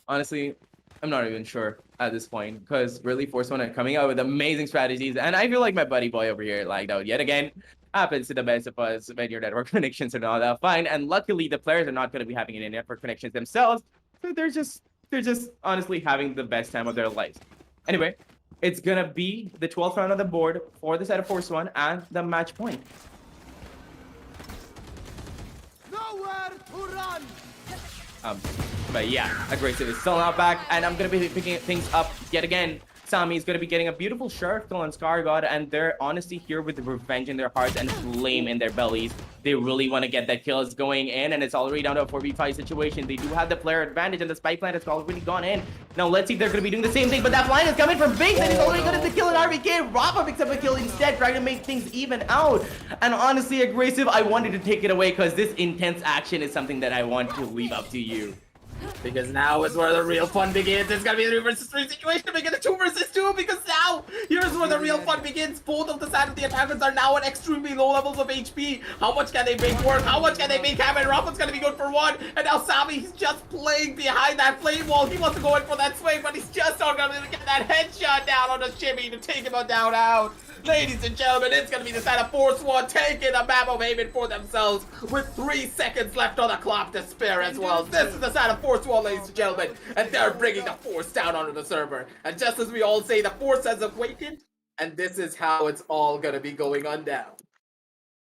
Speaker 2: Honestly, I'm not even sure at this point, because really Force One are coming out with amazing strategies, and I feel like my buddy boy over here lagged out yet again. Happens to the best of us when your network connections are not that fine, and luckily the players are not going to be having any network connections themselves, so they're just honestly having the best time of their lives. Anyway, it's gonna be the 12th round of the board for the side of Force One and the match point.
Speaker 3: Nowhere to run.
Speaker 2: But yeah, aggressive is still not back, and I'm gonna be picking things up yet again. Sami is going to be getting a beautiful Sheriff kill on Scargod, and they're honestly here with revenge in their hearts and flame in their bellies. They really want to get that kill. It's going in, and it's already down to a 4v5 situation. They do have the player advantage, and the spike plant has already gone in. Now let's see if they're going to be doing the same thing, but that line is coming from Binks, and he's already got the kill in RBK. Rafa picks up a kill instead, trying to make things even out. And honestly, aggressive, I wanted to take it away because this intense action is something that I want to leave up to you.
Speaker 1: Because now is where the real fun begins. It's gonna be a 3 versus 3 situation to make it a 2 versus 2, because now here's where the real fun begins. Both of the side of the attackers are now at extremely low levels of HP. How much can they make work? How much can they make happen? Rafa's gonna be good for one, and now Sami, he's just playing behind that flame wall. He wants to go in for that swing, but he's just not gonna get that headshot down on the shimmy to take him down out. Ladies and gentlemen, it's gonna be the side of Force One taking the map of Haven for themselves with 3 seconds left on the clock to spare as well. This is the side of Force One, ladies and gentlemen, and they're bringing the Force down onto the server. And just as we all say, the Force has awakened, and this is how it's all gonna be going on down.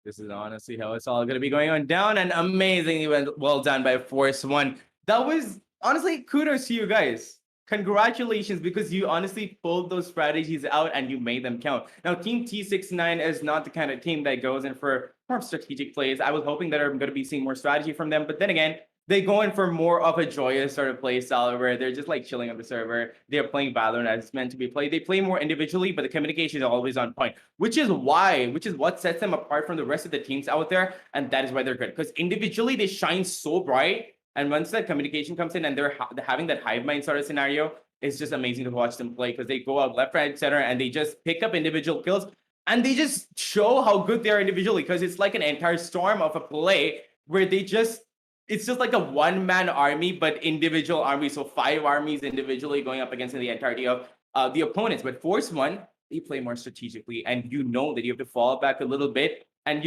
Speaker 2: This is honestly how it's all going to be going on down, and amazingly well done by Force One. That was honestly kudos to you guys. Congratulations, because you honestly pulled those strategies out and you made them count. Now, Team T69 is not the kind of team that goes in for more strategic plays. I was hoping that I'm going to be seeing more strategy from them, but then again, they go in for more of a joyous sort of play style where they're just like chilling on the server. They're playing Valorant as it's meant to be played. They play more individually, but the communication is always on point, which is what sets them apart from the rest of the teams out there, and that is why they're good. Because individually, they shine so bright. And once that communication comes in and they're having that hive mind sort of scenario, it's just amazing to watch them play because they go out left, right, center, and they just pick up individual kills. And they just show how good they are individually because it's like an entire storm of a play where it's just like a one-man army, but individual army. So 5 armies individually going up against the entirety of the opponents. But Force One, they play more strategically. And you know that you have to fall back a little bit. And,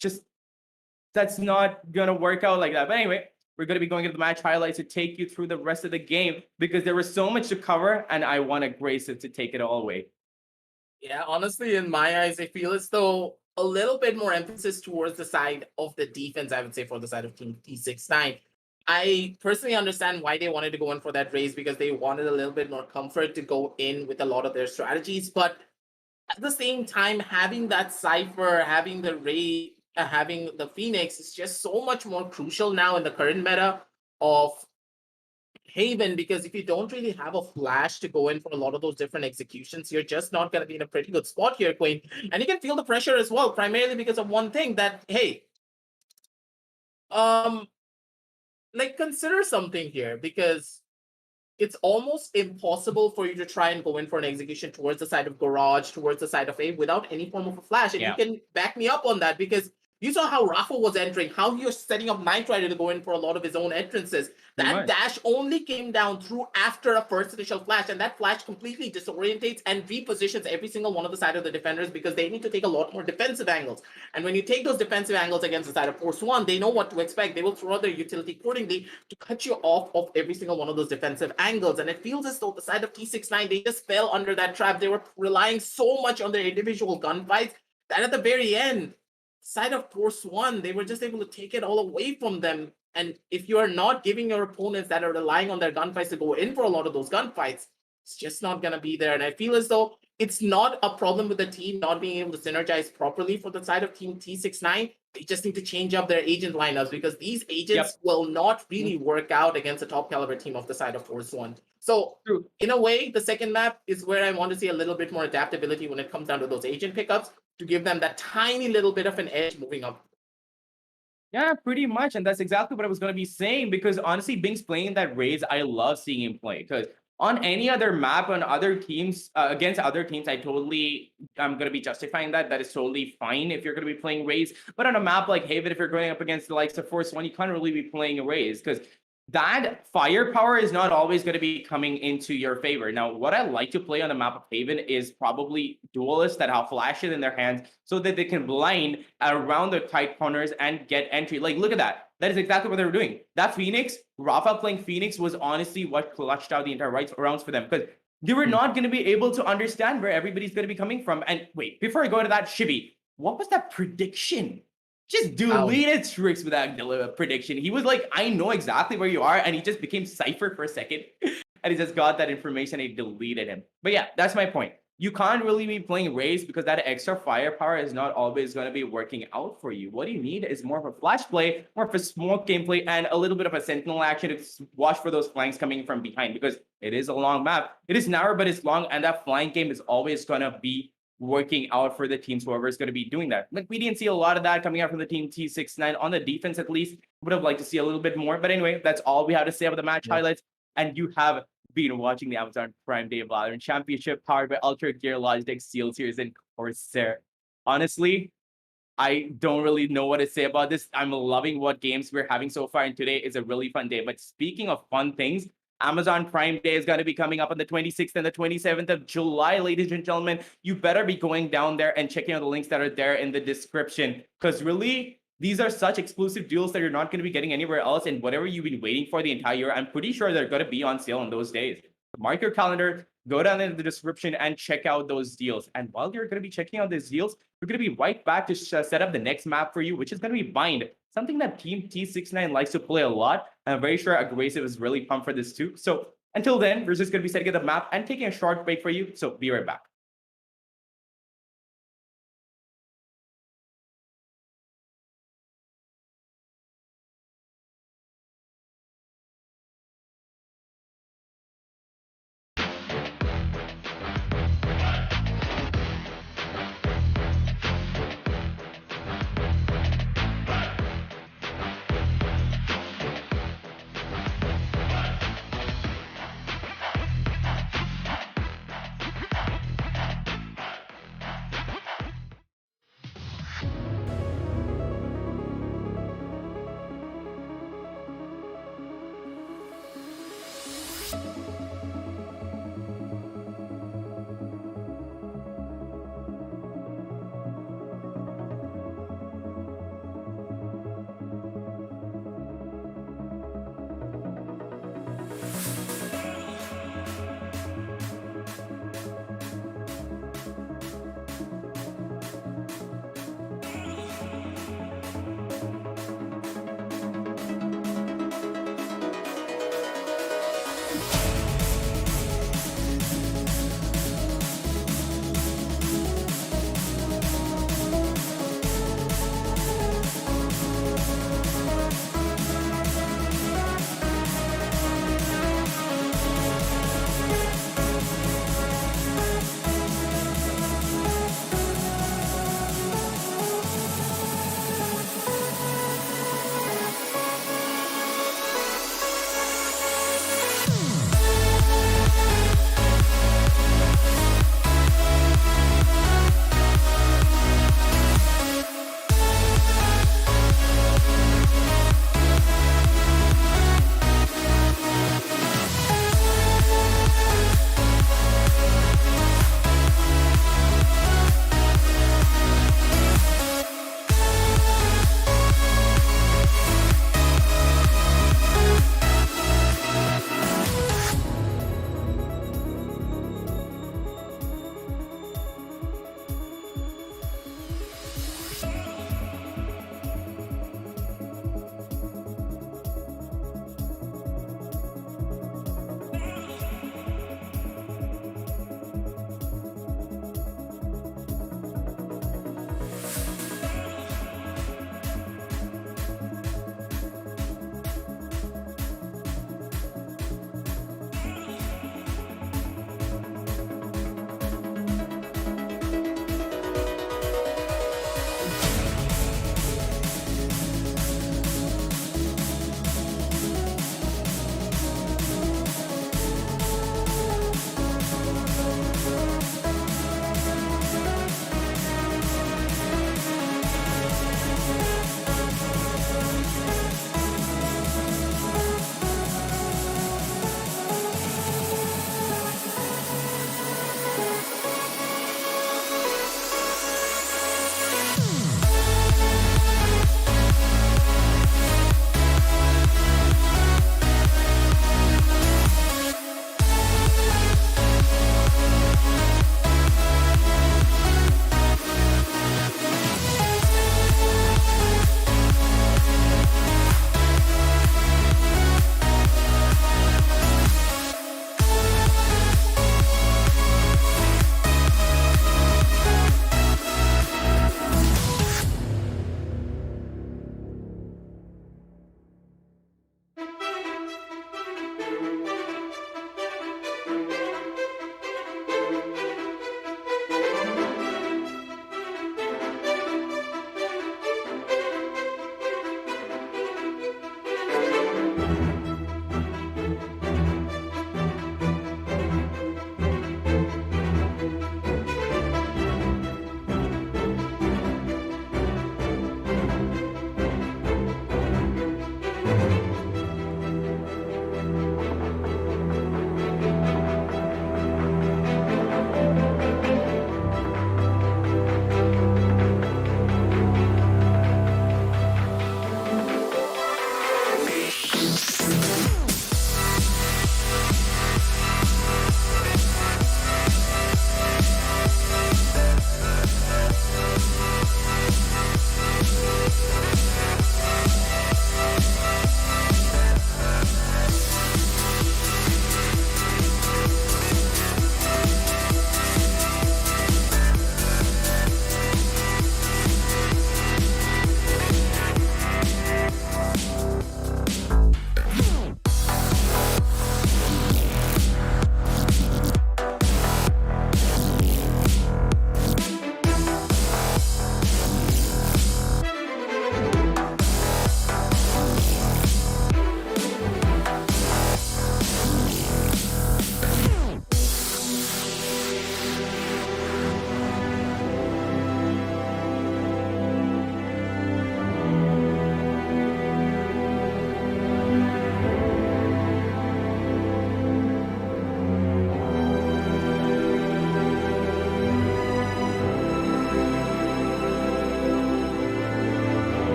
Speaker 2: just that's not going to work out like that. But anyway, we're going to be going into the match highlights to take you through the rest of the game because there was so much to cover and I wanted Grayson to take it all away.
Speaker 1: Yeah, honestly, in my eyes, I feel as though a little bit more emphasis towards the side of the defense, I would say, for the side of Team T69. I personally understand why they wanted to go in for that raise because they wanted a little bit more comfort to go in with a lot of their strategies. But at the same time, having that Cypher, having the Ray, having the Phoenix is just so much more crucial now in the current meta of Haven, because if you don't really have a flash to go in for a lot of those different executions, you're just not going to be in a pretty good spot here, Queen. And you can feel the pressure as well, primarily because of one thing that, hey, like consider something here, because it's almost impossible for you to try and go in for an execution towards the side of Garage, towards the side of A without any form of a flash. And you can back me up on that because you saw how Rafa was entering, how he was setting up Knight Rider to go in for a lot of his own entrances. That dash only came down through after a first initial flash, and that flash completely disorientates and repositions every single one of the side of the defenders because they need to take a lot more defensive angles. And when you take those defensive angles against the side of Force One, they know what to expect. They will throw out their utility accordingly to cut you off of every single one of those defensive angles. And it feels as though the side of T69, they just fell under that trap. They were relying so much on their individual gunfights that at the very end, side of Force One, they were just able to take it all away from them. And if you are not giving your opponents that are relying on their gunfights to go in for a lot of those gunfights, it's just not going to be there. And I feel as though it's not a problem with the team not being able to synergize properly for the side of Team T69. They just need to change up their agent lineups because these agents will not really work out against a top caliber team of the side of Force One. So in a way, the second map is where I want to see a little bit more adaptability when it comes down to those agent pickups to give them that tiny little bit of an edge moving up.
Speaker 2: Yeah, pretty much. And that's exactly what I was going to be saying because honestly, Bing's playing that Raze, I love seeing him play because on any other map, on other teams, against other teams, I'm going to be justifying that. That is totally fine if you're going to be playing Raze. But on a map like Haven, if you're going up against the likes of Force One, you can't really be playing a Raze because that firepower is not always going to be coming into your favor. Now, what I like to play on the map of Haven is probably duelists that have flashes in their hands so that they can blind around the tight corners and get entry. Like, look at that. That is exactly what they were doing. That Phoenix, Rafa playing Phoenix was honestly what clutched out the entire rounds for them because they were not going to be able to understand where everybody's going to be coming from. And wait, before I go into that, Shibi, what was that prediction? Just deleted tricks with that prediction. He was like, I know exactly where you are. And he just became Cypher for a second. And he just got that information and he deleted him. But yeah, that's my point. You can't really be playing Raze because that extra firepower is not always going to be working out for you. What you need is more of a flash play, more of a smoke gameplay, and a little bit of a sentinel action to watch for those flanks coming from behind because it is a long map. It is narrow, but it's long. And that flank game is always going to be working out for the teams, whoever is going to be doing that. Like, we didn't see a lot of that coming out from the team T69 on the defense, at least. Would have liked to see a little bit more. But anyway, that's all we have to say about the match highlights. And you have been watching the Amazon Prime Day Valorant Championship powered by Ultragear, Logitech, Steelseries, and Corsair. Honestly, I don't really know what to say about this. I'm loving what games we're having so far, and today is a really fun day. But speaking of fun things, Amazon Prime Day is going to be coming up on the 26th and the 27th of July, ladies and gentlemen. You better be going down there and checking out the links that are there in the description. Because really, these are such exclusive deals that you're not going to be getting anywhere else. And whatever you've been waiting for the entire year, I'm pretty sure they're going to be on sale on those days. Mark your calendar, go down in the description and check out those deals. And while you're going to be checking out these deals, we're going to be right back to set up the next map for you, which is going to be Bind. Something that Team T69 likes to play a lot. I'm very sure Aggressive is really pumped for this too. So Until then, we're just going to be setting up the map and taking a short break for you. So be right back.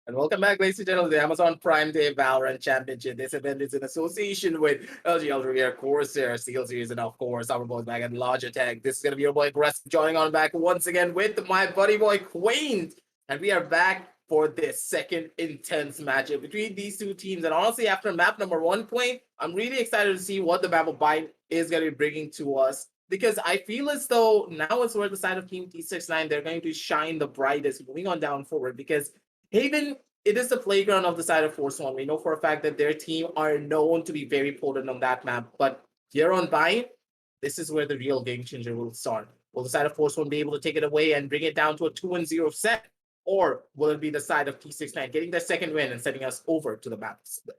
Speaker 1: And welcome back, ladies and gentlemen, to the Amazon Prime Day Valorant Championship. This event is in association with LG Ultragear, Corsair, Steelseries, and of course, our boys back at Logitech. This is going to be your boy Aggressive joining on back once again with my buddy boy Quaint. And we are back for this second intense matchup between these two teams. And honestly, after map number 1, Quaint, I'm really excited to see what the Battle Bind is going to be bringing to us. Because I feel as though now it's where the side of Team T69, they're going to shine the brightest moving on down forward. Because Haven, it is the playground of the side of Force One. We know for a fact that their team are known to be very potent on that map. But here on Bind, this is where the real game changer will start. Will the side of Force One be able to take it away and bring it down to a 2-0 set? Or will it be the side of T69 getting their second win and sending us over to the map split?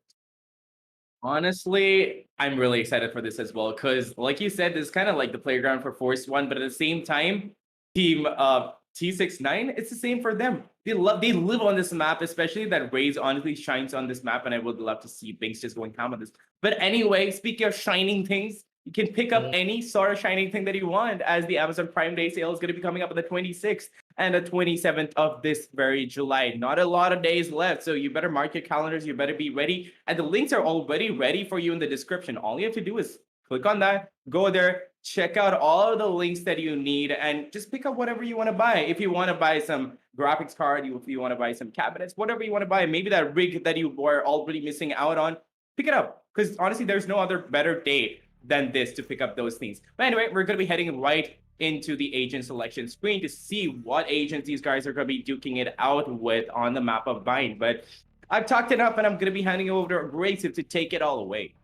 Speaker 2: Honestly, I'm really excited for this as well because, like you said, this is kind of like the playground for Force One, but at the same time, Team T69, it's the same for them. They live on this map, especially that Raze honestly shines on this map, and I would love to see Binks just going ham on this. But anyway, speaking of shining things, you can pick up any sort of shining thing that you want, as the Amazon Prime Day sale is going to be coming up on the 26th and the 27th of this very July. Not a lot of days left, so you better mark your calendars. You better be ready. And the links are already ready for you in the description. All you have to do is click on that, go there, check out all the links that you need, and just pick up whatever you want to buy. If you want to buy some graphics card, if you want to buy some cabinets, whatever you want to buy, maybe that rig that you were already missing out on, pick it up. Because honestly, there's no other better day than this to pick up those things. But anyway, we're going to be heading right into the agent selection screen to see what agents these guys are going to be duking it out with on the map of Bind. But I've talked enough, and I'm going to be handing over to Abrasive to take it all away.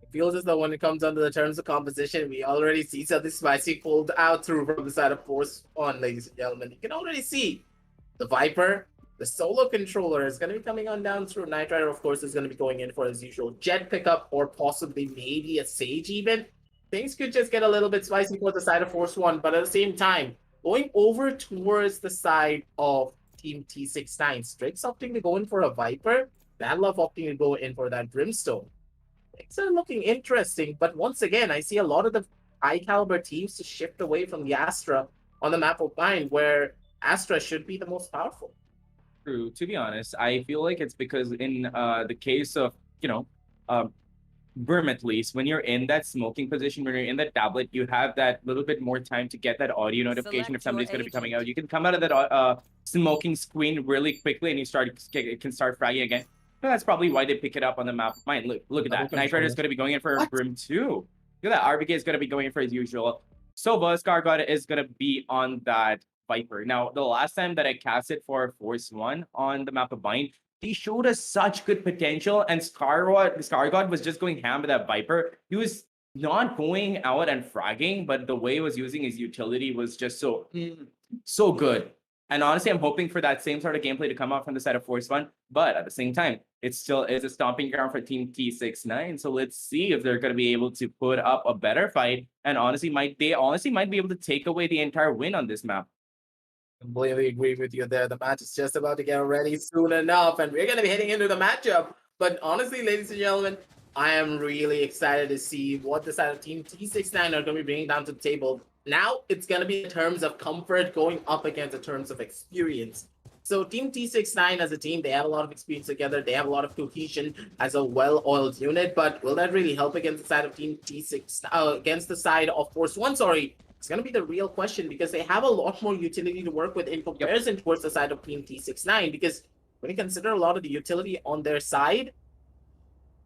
Speaker 1: It feels as though when it comes under the terms of composition, we already see something spicy pulled out through from the side of Force One, ladies and gentlemen. You can already see the Viper, the solo controller is going to be coming on down through. Knight Rider, of course, is going to be going in for his usual jet pickup or possibly maybe a Sage even. Things could just get a little bit spicy for the side of Force One, but at the same time, going over towards the side of Team T69, Strix opting to go in for a Viper, Bad Love opting to go in for that Brimstone. Things are looking interesting, but once again, I see a lot of the high caliber teams to shift away from the Astra on the map of Bind, where Astra should be the most powerful.
Speaker 2: True. To be honest, I feel like it's because in the case of, Brim, at least, when you're in that smoking position, when you're in that tablet, you have that little bit more time to get that audio notification if somebody's going to be coming out. You can come out of that smoking screen really quickly, and you can start fragging again. So that's probably why they pick it up on the map. Mine, look at that. Knight Rider is going to be going in for Brim too. Look at that. RBK is going to be going in for his usual. Sova Scargod is going to be on that Viper. Now, the last time that I casted for Force One on the map of Bind, he showed us such good potential, and Scargod was just going ham with that Viper. He was not going out and fragging, but the way he was using his utility was just so good. And honestly, I'm hoping for that same sort of gameplay to come out from the side of Force One, but at the same time, it still is a stomping ground for Team T69. So let's see if they're going to be able to put up a better fight, and honestly, might be able to take away the entire win on this map.
Speaker 1: Completely agree with you there. The match is just about to get ready soon enough, and we're going to be heading into the matchup. But honestly, ladies and gentlemen, I am really excited to see what the side of Team T69 are going to be bringing down to the table. Now, it's going to be in terms of comfort going up against the terms of experience. So Team T69 as a team, they have a lot of experience together. They have a lot of cohesion as a well-oiled unit. But will that really help against the side of Team T6, against the side of Force One, sorry? It's going to be the real question, because they have a lot more utility to work with in comparison towards the side of Team T69. Because when you consider a lot of the utility on their side,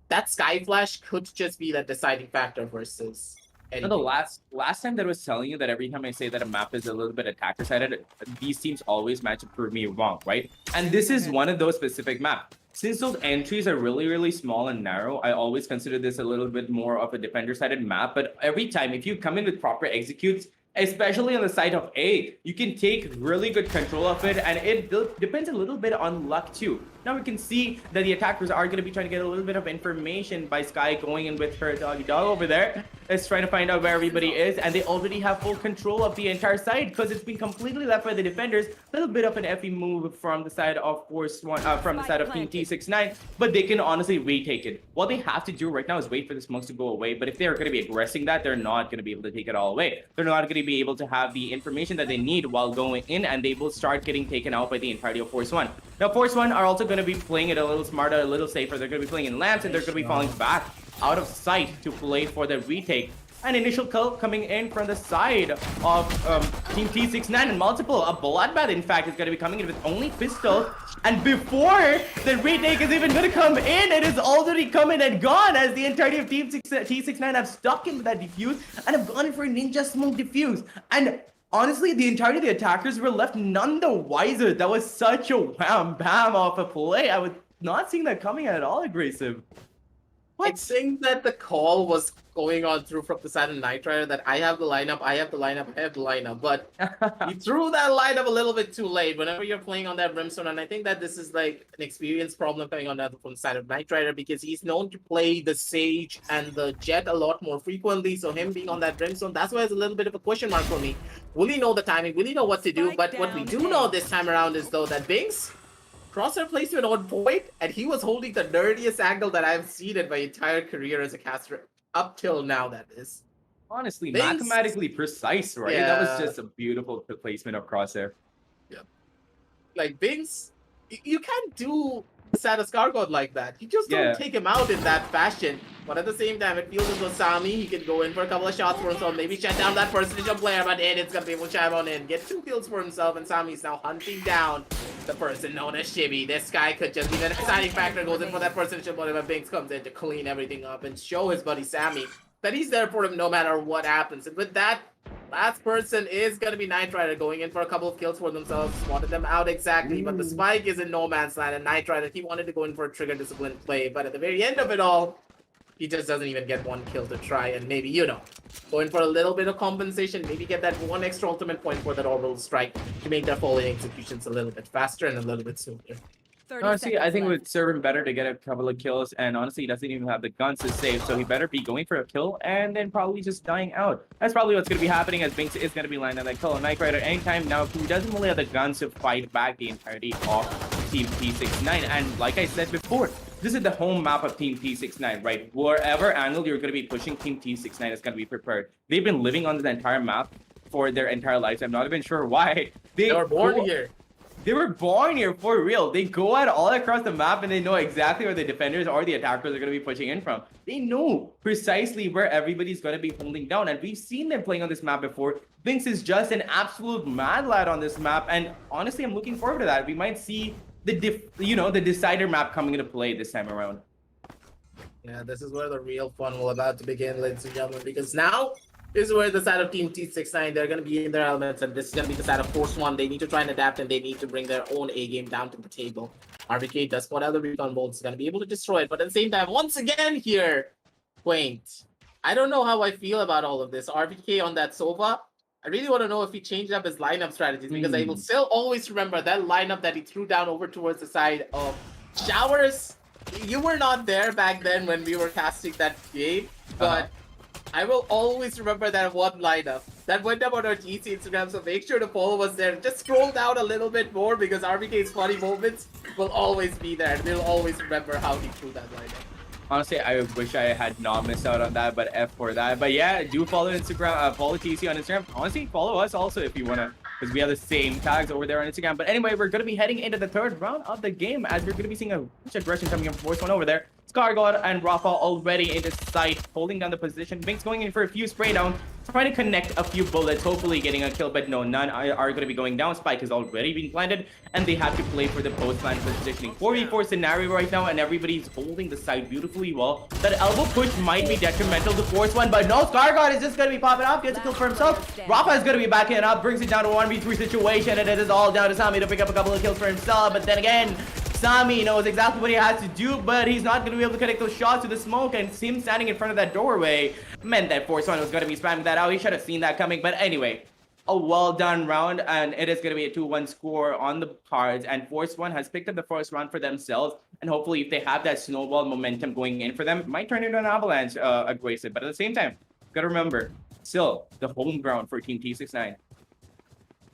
Speaker 1: that Sky Flash could just be that deciding factor versus anything.
Speaker 2: The last time that I was telling you that every time I say that a map is a little bit attacker sided, these teams always match up for me wrong, right? And this is one of those specific maps. Since those entries are really small and narrow, I always consider this a little bit more of a defender-sided map. But every time, if you come in with proper executes, especially on the side of A, you can take really good control of it, and it depends a little bit on luck too. Now we can see that the attackers are going to be trying to get a little bit of information by Sky going in with her doggy dog over there. It's trying to find out where everybody is, and they already have full control of the entire side because it's been completely left by the defenders. A little bit of an FE move from the side of Force One, from the side of Team T69, but they can honestly retake it. What they have to do right now is wait for the smokes to go away. But if they're going to be aggressing that, they're not going to be able to take it all away. They're not going to be able to have the information that they need while going in, and they will start getting taken out by the entirety of Force One. Now, Force One are also going to be playing it a little smarter, a little safer. They're going to be playing in lamps, and they're going to be falling back out of sight to play for the retake. An initial kill coming in from the side of Team T69 and multiple. A bloodbath, in fact, is going to be coming in with only pistols. And before the retake is even going to come in, it is already coming and gone as the entirety of Team T69 have stuck in with that defuse and have gone in for a ninja smoke defuse. And honestly, the entirety of the attackers were left none the wiser. That was such a wham bam off a play. I was not seeing that coming at all aggressive.
Speaker 1: I think that the call was going on through from the side of Knight Rider that I have the lineup, but he threw that lineup a little bit too late whenever you're playing on that Brimstone, and I think that this is like an experience problem coming on that from the side of Knight Rider because he's known to play the Sage and the Jet a lot more frequently, so him being on that Brimstone, that's why it's a little bit of a question mark for me. Will he know the timing? Will he know what to do? But what we do know this time around is though that Binks Crosshair placement on point, and he was holding the nerdiest angle that I've seen in my entire career as a caster up till now. That is
Speaker 2: honestly mathematically precise, right?
Speaker 1: Yeah.
Speaker 2: That was just a beautiful placement of Crosshair.
Speaker 1: Yeah, like Binks, you can't do Satus Gargod like that. You just don't take him out in that fashion. But at the same time, it feels as though Sami, he can go in for a couple of shots for himself, maybe shut down that percentage of player, but it's gonna be able to chime on in, get 2 kills for himself, and Sami's now hunting down the person known as Shibby. This guy could just be the deciding factor, goes in for that percentage of whatever Binks comes in to clean everything up and show his buddy Sami that he's there for him no matter what happens. And with that, last person is gonna be Knight Rider going in for a couple of kills for themselves, wanted them out exactly, but the spike is in no man's land, and Knight Rider, he wanted to go in for a trigger discipline play, but at the very end of it all, he just doesn't even get 1 kill to try and maybe, you know, go in for a little bit of compensation, maybe get that 1 extra ultimate point for that orbital strike to make their following executions a little bit faster and a little bit sooner.
Speaker 2: Honestly, I think it would serve him better to get a couple of kills, and honestly, he doesn't even have the guns to save, so he better be going for a kill and then probably just dying out. That's probably what's going to be happening as Binks is going to be landing that kill on Knight Rider anytime now. He doesn't really have the guns to fight back the entirety of Team T69, and like I said before, this is the home map of Team T69, right? Wherever angle you're going to be pushing, Team T69 is going to be prepared. They've been living on this entire map for their entire lives. I'm not even sure why.
Speaker 1: They were born here.
Speaker 2: They were born here for real. They go out all across the map and they know exactly where the defenders or the attackers are going to be pushing in from. They know precisely where everybody's going to be holding down. And we've seen them playing on this map before. Binks is just an absolute mad lad on this map. And honestly, I'm looking forward to that. We might see the decider map coming into play this time around.
Speaker 1: Yeah, this is where the real fun will about to begin, ladies and gentlemen, because now this is where the side of Team T69, they're going to be in their elements, and this is going to be the side of Force One. They need to try and adapt, and they need to bring their own A game down to the table. RVK does whatever recon bolts is going to be able to destroy it, but at the same time, once again here, Quaint. I don't know how I feel about all of this. RVK on that Sova, I really want to know if he changed up his lineup strategies, because I will still always remember that lineup that he threw down over towards the side of Showers. You were not there back then when we were casting that game, but I will always remember that one lineup that went up on our GC Instagram, so make sure to follow us there. Just scroll down a little bit more because RVK's funny moments will always be there, and we'll always remember how he threw that lineup.
Speaker 2: Honestly, I wish I had not missed out on that, but F for that. But yeah, do follow Instagram, follow TC on Instagram. Honestly, follow us also if you wanna, because we have the same tags over there on Instagram. But anyway, we're gonna be heading into the 3rd round of the game as we're gonna be seeing a much aggression coming from Force One over there. Scargod and Rafa already in the sight, holding down the position. Binks going in for a few spray down, trying to connect a few bullets, hopefully getting a kill, but no, none are going to be going down. Spike has already been planted, and they have to play for the post-plant positioning. 4v4 scenario right now, and everybody's holding the side beautifully well. That elbow push might be detrimental to Force One, but no, Scargod is just going to be popping off, gets a kill for himself. Rafa is going to be backing it up, brings it down to a 1v3 situation, and it is all down to Sami to pick up a couple of kills for himself, but then again, Sami knows exactly what he has to do, but he's not going to be able to connect those shots to the smoke, and him standing in front of that doorway meant that Force One was going to be spamming that out. He should have seen that coming, but anyway, a well done round, and it is going to be a 2-1 score on the cards. And Force One has picked up the first round for themselves, and hopefully, if they have that snowball momentum going in for them, it might turn into an avalanche aggressive. But at the same time, gotta remember, still the home ground for Team T69.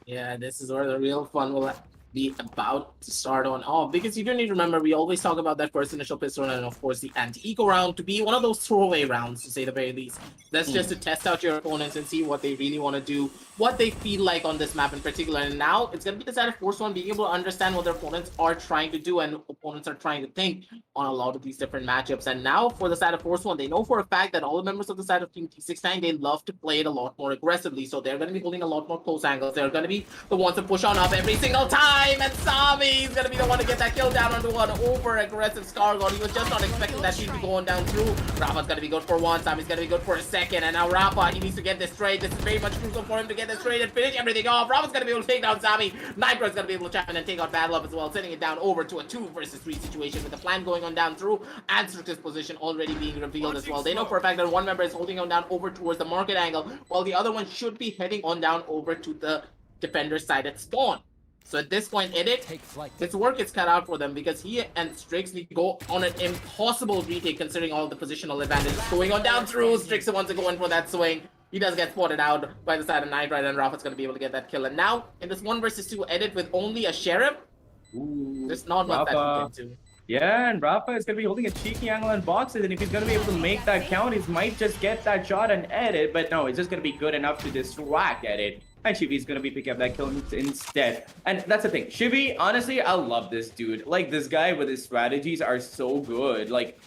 Speaker 1: Yeah, this is where the real fun will be about to start on off, because you do need to remember we always talk about that first initial pistol and of course the anti-eco round to be one of those throwaway rounds, to say the very least. That's just to test out your opponents and see what they really want to do, what they feel like on this map in particular. And now it's going to be decided Force One being able to understand what their opponents are trying to do and opponents are trying to think on a lot of these different matchups. And now for the side of Force One, they know for a fact that all the members of the side of Team T69, they love to play it a lot more aggressively, so they're going to be holding a lot more close angles. They're going to be the ones to push on up every single time, and Sami's going to be the one to get that kill down onto an over aggressive Scargon. He was just not expecting that she'd be going down through. Rafa's going to be good for one, Sami's going to be good for a second, and now Rafa, he needs to get this trade. This is very much crucial for him to get this trade and finish everything off. Rafa's going to be able to take down Sami. Nightcraw's going to be able to chap in and take out Battle Up as well, sending it down over to a 2 versus 3 situation with the plan going on down through and Strict's position already being revealed as well. They know for a fact that one member is holding on down over towards the market angle, while the other one should be heading on down over to the defender side at spawn. So at this point, Edit, his work is cut out for them, because he and Strix need to go on an impossible retake considering all the positional advantages going on down through. Strix wants to go in for that swing. He does get spotted out by the side of Night Rider, and Rafa's going to be able to get that kill. And now, in this 1 versus 2 Edit with only a Sheriff, there's not much that he can do.
Speaker 2: Yeah, and Rafa is going to be holding a cheeky angle on boxes, and if he's going to be able to make that count, he might just get that shot and Edit, but no, it's just going to be good enough to distract Edit. And Shivi's going to be picking up that kill instead. And that's the thing. Shivi, honestly, I love this dude. Like, this guy with his strategies are so good. Like,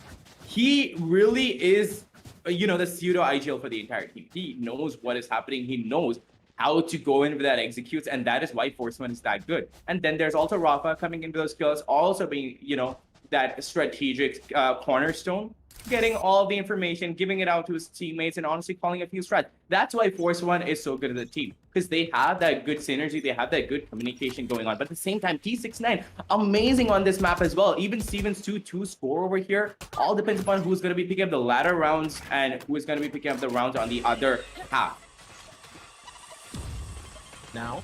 Speaker 2: he really is, you know, the pseudo IGL for the entire team. He knows what is happening. He knows how to go in with that executes, and that is why Force One is that good. And then there's also Rafa coming into those kills, also being, you know, that strategic cornerstone, getting all the information, giving it out to his teammates, and honestly calling a few strats. That's why Force One is so good as a team, because they have that good synergy, they have that good communication going on. But at the same time, T69, amazing on this map as well. Even Steven's 2-2 score over here, all depends upon who's going to be picking up the latter rounds and who is going to be picking up the rounds on the other half.
Speaker 1: Now,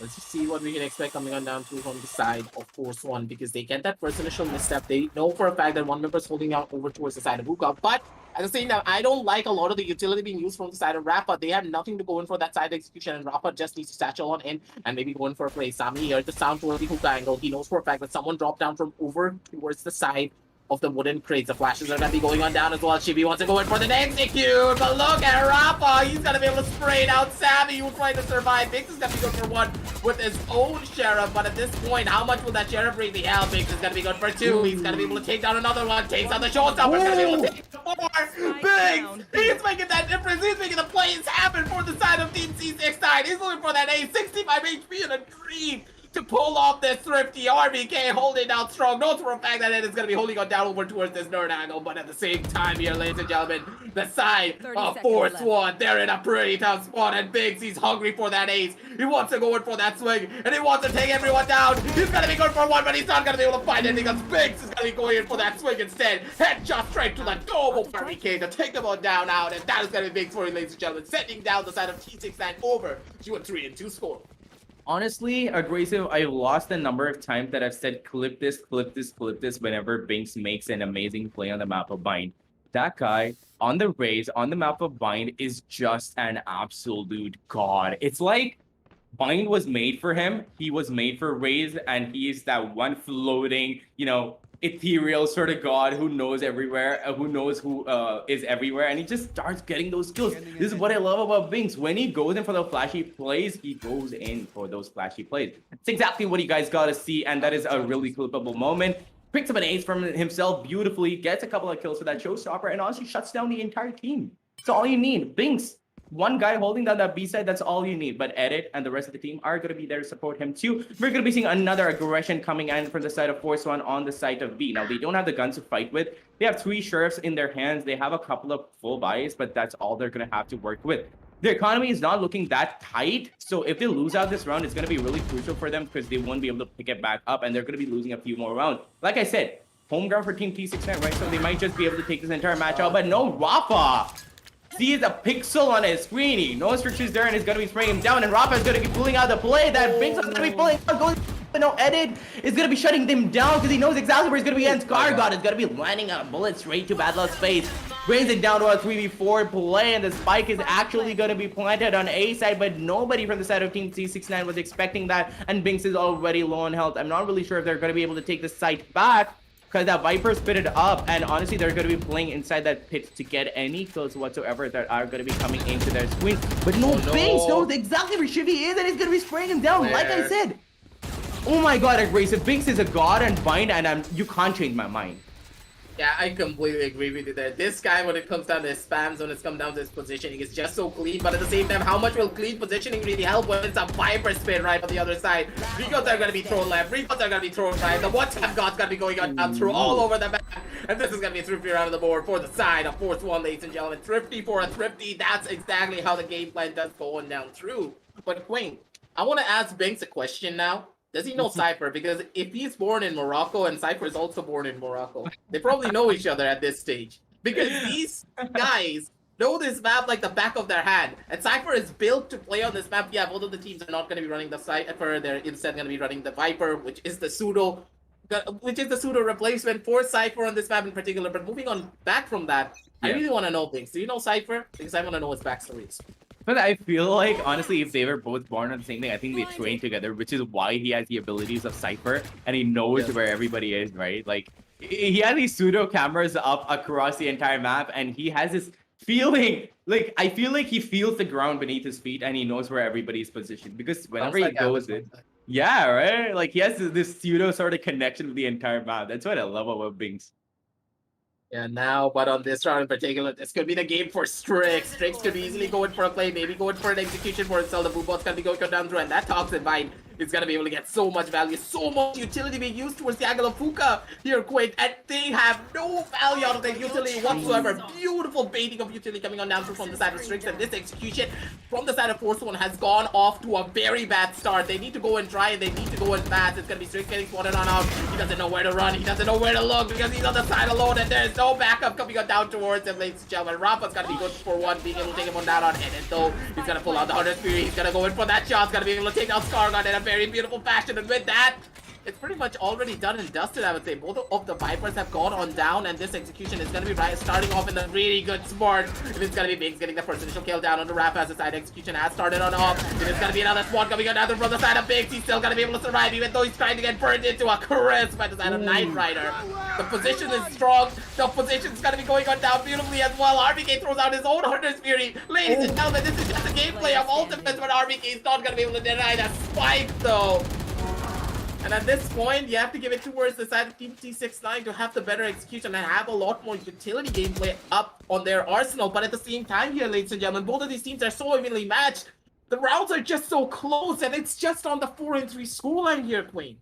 Speaker 1: let's just see what we can expect coming on down through from the side of Force One, because they get that first initial misstep. They know for a fact that one member is holding out over towards the side of Hookah, but at the same time, I don't like a lot of the utility being used from the side of Rafa. They have nothing to go in for that side execution, and Rafa just needs to satchel on in and maybe go in for a play. Sami hears the sound towards the Hookah angle. He knows for a fact that someone dropped down from over towards the side of the wooden crates. The flashes are going to be going on down as well. Shibi wants to go in for the execute, but look at Rafa. He's going to be able to spray it out Sammy, who's trying to survive. Biggs is going to be good for one with his own Sheriff, but at this point, how much will that Sheriff really help? Biggs is going to be good for 2. He's going to be able to take down another one. Takes out the showstopper. He's going to be able to take 4. Biggs! He's making that difference. He's making the plays happen for the side of Team C69. He's looking for that ace. 65 HP and a dream to pull off this thrifty RBK, holding down strong. Notes for a fact that it is going to be holding on down over towards this nerd angle, but at the same time here, ladies and gentlemen, the side of Force One, they're in a pretty tough spot, and Biggs, he's hungry for that ace. He wants to go in for that swing, and he wants to take everyone down. He's going to be good for 1, but he's not going to be able to find it, because Biggs is going to be going in for that swing instead. Headshot straight to the double RBK to take them all down out, and that is going to be Biggs for you, ladies and gentlemen, sending down the side of T69 over to a 3-2 score.
Speaker 2: Honestly, aggressive, I've lost the number of times that I've said clip this, clip this, clip this whenever Binks makes an amazing play on the map of Bind. That guy on the raise, on the map of Bind, is just an absolute god. It's like Bind was made for him. He was made for raise, and he is that one floating, you know, ethereal sort of god who knows everywhere, who knows who is everywhere, and he just starts getting those kills. This is what I love about Binks. When he goes in for the flashy plays, he goes in for those flashy plays. It's exactly what you guys got to see, and that is a really clippable moment. Picks up an ace from himself beautifully, gets a couple of kills for that showstopper, and honestly shuts down the entire team. That's all you need. Binks, one guy holding down that B side, that's all you need. But Edit and the rest of the team are going to be there to support him too. We're going to be seeing another aggression coming in from the side of Force One on the side of B. Now, they don't have the guns to fight with. They have 3 sheriffs in their hands. They have a couple of full buys, but that's all they're going to have to work with. Their economy is not looking that tight, so if they lose out this round, it's going to be really crucial for them, because they won't be able to pick it back up, and they're going to be losing a few more rounds. Like I said, home ground for Team T69, right? So they might just be able to take this entire match out, but no, Rafa! sees a pixel on his screen. He knows Strix there and is going to be spraying him down. And Rafa is going to be pulling out the play that Binks is going to be pulling out. Going, but no, Edit is going to be shutting them down because he knows exactly where he's going to be. And Scargod is going to be landing a bullet straight to Badlow's face. Brings it down to a 3v4 play, and the spike is actually going to be planted on A side, but nobody from the side of Team T69 was expecting that, and Binks is already low on health. I'm not really sure if they're going to be able to take the site back, because that Viper spit it up, and honestly, they're going to be playing inside that pit to get any kills whatsoever that are going to be coming into their screen. But no, Binks knows exactly where Shivy is, and he's going to be spraying him down, like I said. Oh my god, Aggressive. Binks is a god and bind, and you can't change my mind.
Speaker 1: Yeah, I completely agree with you there. This guy, when it comes down to his spams, when it's come down to his positioning, is just so clean. But at the same time, how much will clean positioning really help when it's a Viper spin right on the other side? Recons are going to be thrown left. Recons are going to be thrown right. The WhatsApp god's going to be going on down through all over the map. And this is going to be a Thrifty around the board for the side of Force 1, ladies and gentlemen. Thrifty for a Thrifty. That's exactly how the game plan does go on down through. But Queen, I want to ask Binks a question now. Does he know Cypher? Because if he's born in Morocco and Cypher is also born in Morocco, they probably know each other at this stage. Because these guys know this map like the back of their hand. And Cypher is built to play on this map. Yeah, both of the teams are not going to be running the Cypher. They're instead going to be running the Viper, which is the pseudo replacement for Cypher on this map in particular. But moving on back from that, I really want to know things. Do you know Cypher? Because I want to know his backstories.
Speaker 2: But I feel like, honestly, if they were both born on the same thing, I think they train together, which is why he has the abilities of Cypher, and he knows where everybody is, right? Like, he has these pseudo cameras up across the entire map, and he has this feeling, like, I feel like he feels the ground beneath his feet, and he knows where everybody's positioned, because whenever he goes in, yeah, right? Like, he has this pseudo sort of connection with the entire map. That's what I love about Binks.
Speaker 1: Yeah, now, but on this round in particular, this could be the game for Strix. Strix could be easily going for a play, maybe going for an execution for himself. The Boobot's gonna be going down through, and that Toxic Vine is gonna be able to get so much value, so much utility being used towards the angle of Fuka here, Quake, and they have no value out of their utility whatsoever. Beautiful baiting of utility coming on down through from the side of Strix, and this execution from the side of Force 1 has gone off to a very bad start. They need to go and try, and they need to go and fast. It's gonna be Strix getting spotted on out. He doesn't know where to run, he doesn't know where to look because he's on the side alone, and there's no backup coming on down towards him, ladies and gentlemen. Rafa's gonna be good for one, being able to take him on down on Edit though. He's gonna pull out the 100 Fury, he's gonna go in for that shot, he's gonna be able to take out Scargon in a very beautiful fashion, and with that, it's pretty much already done and dusted, I would say. Both of the Vipers have gone on down, and this execution is going to be starting off in a really good spot. If it's going to be Binks getting the first initial kill down on the Rafa as the side execution has started on off. If it's going to be another squad coming on down from the side of Binks, he's still going to be able to survive, even though he's trying to get burned into a crisp by the side of Knight Rider. The position is strong. The position is going to be going on down beautifully as well. RBK throws out his own Hunter's Fury. Ladies and gentlemen, this is just a gameplay of Ultimates, but RBK is not going to be able to deny that spike, though. And at this point, you have to give it towards the side of Team T69 to have the better execution and have a lot more utility gameplay up on their arsenal. But at the same time here, ladies and gentlemen, both of these teams are so evenly matched. The rounds are just so close, and it's just on the 4-3 scoreline here, Queen.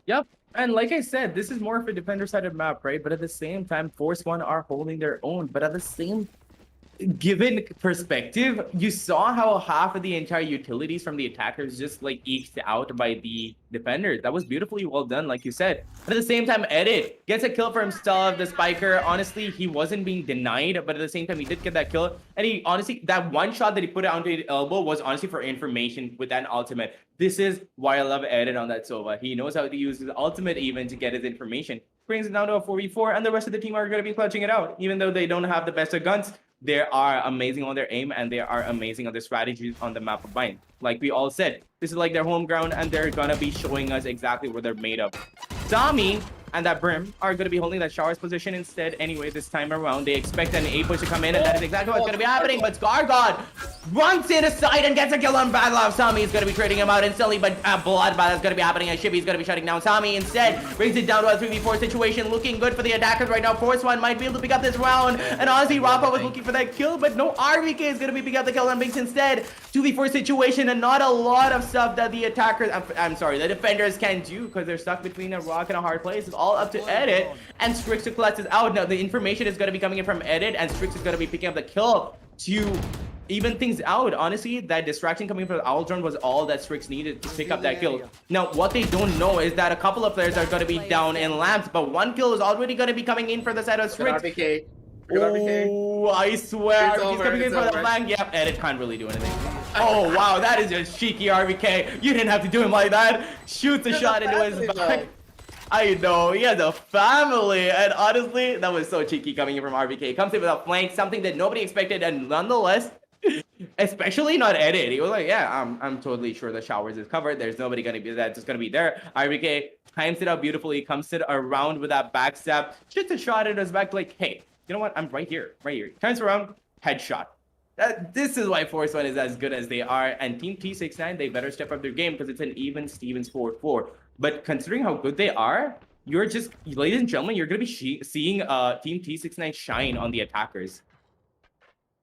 Speaker 2: Yep. And like I said, this is more of a defender-sided map, right? But at the same time, Force 1 are holding their own. But at the same given perspective, you saw how half of the entire utilities from the attackers just like eked out by the defenders. That was beautifully well done, like you said. But at the same time, Edit gets a kill for himself. The Spiker, honestly, he wasn't being denied, but at the same time, he did get that kill. And he honestly, that one shot that he put onto his elbow was honestly for information with that ultimate. This is why I love Edit on that Sova. He knows how to use his ultimate even to get his information. Brings it down to a 4v4, and the rest of the team are going to be clutching it out. Even though they don't have the best of guns, they are amazing on their aim, and they are amazing on their strategies on the map of Bind. Like we all said, this is like their home ground, and they're gonna be showing us exactly what they're made of. Sami and that Brim are going to be holding that Shower's position instead anyway this time around. They expect an A push to come in, and that is exactly what's going to be happening. But Scargod runs in aside and gets a kill on Badlov. Sami is going to be trading him out instantly, but Bloodbath is going to be happening, and Shibby is going to be shutting down Sami instead. Brings it down to a 3v4 situation, looking good for the attackers right now. Force 1 might be able to pick up this round, and honestly, Rafa was looking for that kill, but no, RVK is going to be picking up the kill on Binks instead. 2v4 situation, and not a lot of stuff that the attackers, I'm sorry, the defenders can do, because they're stuck between a rock and a hard place. It's all up to Edit, and Strix to clutch is out. Now, the information is going to be coming in from Edit, and Strix is going to be picking up the kill to even things out. Honestly, that distraction coming from the Owl Drone was all that Strix needed to pick up that kill. Now, what they don't know is that a couple of players are going to be down in lamps, but one kill is already going to be coming in for the side of Strix.
Speaker 1: Good RBK.
Speaker 2: Oh, I swear,
Speaker 1: It's
Speaker 2: RBK's
Speaker 1: over,
Speaker 2: coming in
Speaker 1: it's
Speaker 2: for the
Speaker 1: over.
Speaker 2: flank. Yep, and it can't really do anything. Oh, wow, that is just cheeky RBK. You didn't have to do him like that. Shoots a shot into his back. I know, he has a family, and honestly, that was so cheeky coming in from RBK. Comes in with a flank, something that nobody expected, and nonetheless, especially not Edit. He was like, yeah, I'm totally sure the showers is covered. There's nobody gonna be that's just gonna be there. RBK times it out beautifully, comes it around with that backstab, shoots a shot at his back, like, hey, you know what? I'm right here, right here. Turns around, headshot. This is why Force One is as good as they are, and Team T69, they better step up their game because it's an even Stevens 4-4. But considering how good they are, you're just, ladies and gentlemen, you're gonna be seeing Team T69 shine on the attackers.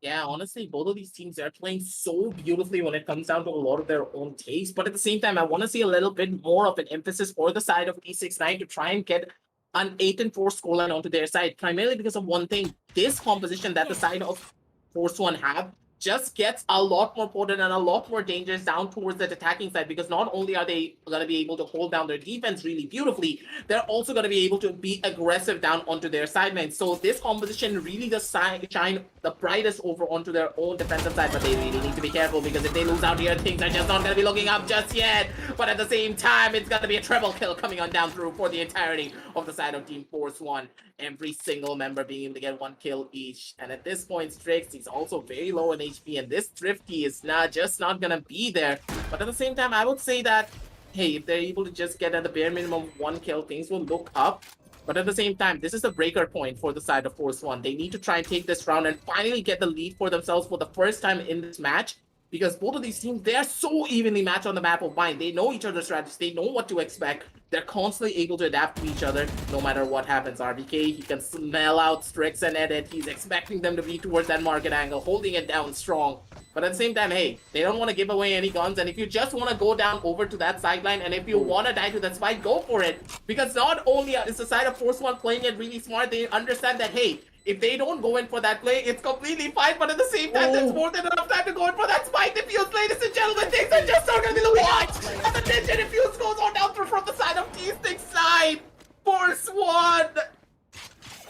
Speaker 1: Yeah, honestly, both of these teams are playing so beautifully when it comes down to a lot of their own taste. But at the same time, I want to see a little bit more of an emphasis for the side of T69 to try and get an 8-4 scoreline onto their side, primarily because of one thing. This composition that the side of Force One have just gets a lot more potent and a lot more dangerous down towards that attacking side, because not only are they going to be able to hold down their defense really beautifully, they're also going to be able to be aggressive down onto their sidelines. So this composition really does shine the brightest over onto their own defensive side, but they really need to be careful, because if they lose out here, things are just not going to be looking up just yet. But at the same time, it's going to be a triple kill coming on down through for the entirety of the side of Team Force One. Every single member being able to get 1 kill each. And at this point, Strix, he's also very low in HP, and this Thrifty is just not gonna be there. But at the same time, I would say that, hey, if they're able to just get at the bare minimum 1 kill, things will look up. But at the same time, this is the breaker point for the side of Force One. They need to try and take this round and finally get the lead for themselves for the first time in this match. Because both of these teams, they are so evenly matched on the map of Mine. They know each other's strategies. They know what to expect. They're constantly able to adapt to each other no matter what happens. RBK, he can smell out Strix and Edit. He's expecting them to be towards that market angle, holding it down strong. But at the same time, hey, they don't want to give away any guns. And if you just want to go down over to that sideline, and if you want to die to that spike, go for it. Because not only is the side of Force One playing it really smart, they understand that, hey, if they don't go in for that play, it's completely fine. But at the same time, there's more than enough time to go in for that spike defuse, ladies and gentlemen. Things are just not going to be looking up. And the ninja defuse goes on down through from the side of T69. Force One.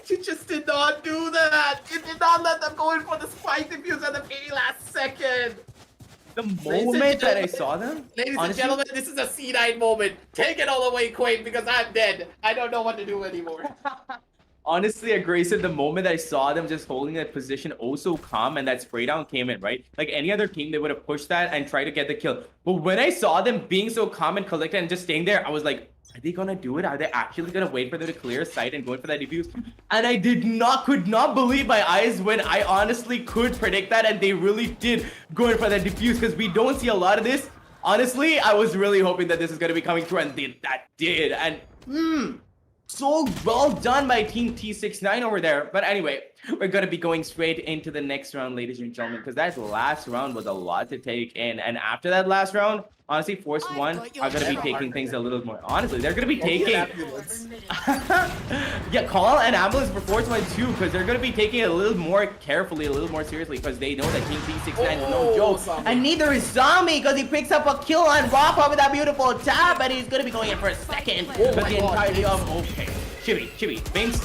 Speaker 1: You just did not do that. You did not let them go in for the spike defuse at the very last second.
Speaker 2: The moment that I saw them,
Speaker 1: Ladies
Speaker 2: honestly,
Speaker 1: and gentlemen, this is a C9 moment. Take it all away, Quaid, because I'm dead. I don't know what to do anymore.
Speaker 2: honestly, Grayson, the moment I saw them just holding that position oh so calm, and that spray down came in, right? Like any other team, they would have pushed that and tried to get the kill. But when I saw them being so calm and collected and just staying there, I was like, are they gonna do it? Are they actually gonna wait for them to clear sight and go in for that defuse? And I could not believe my eyes when I honestly could predict that, and they really did go in for that defuse, because we don't see a lot of this. Honestly, I was really hoping that this is gonna be coming through, and that did. And so well done by Team T69 over there. But anyway, we're going to be going straight into the next round, ladies and gentlemen, because that last round was a lot to take in. And after that last round, honestly, Force One are going to be taking things a little more. Honestly, they're going to be taking... yeah, call an ambulance for Force One too, because they're going to be taking it a little more carefully, a little more seriously, because they know that Team T69 is no joke. And neither is Zombie, because he picks up a kill on Rafa with that beautiful tap, and he's going to be going in for a second. But the entirety of... Okay. Chibi, Binks.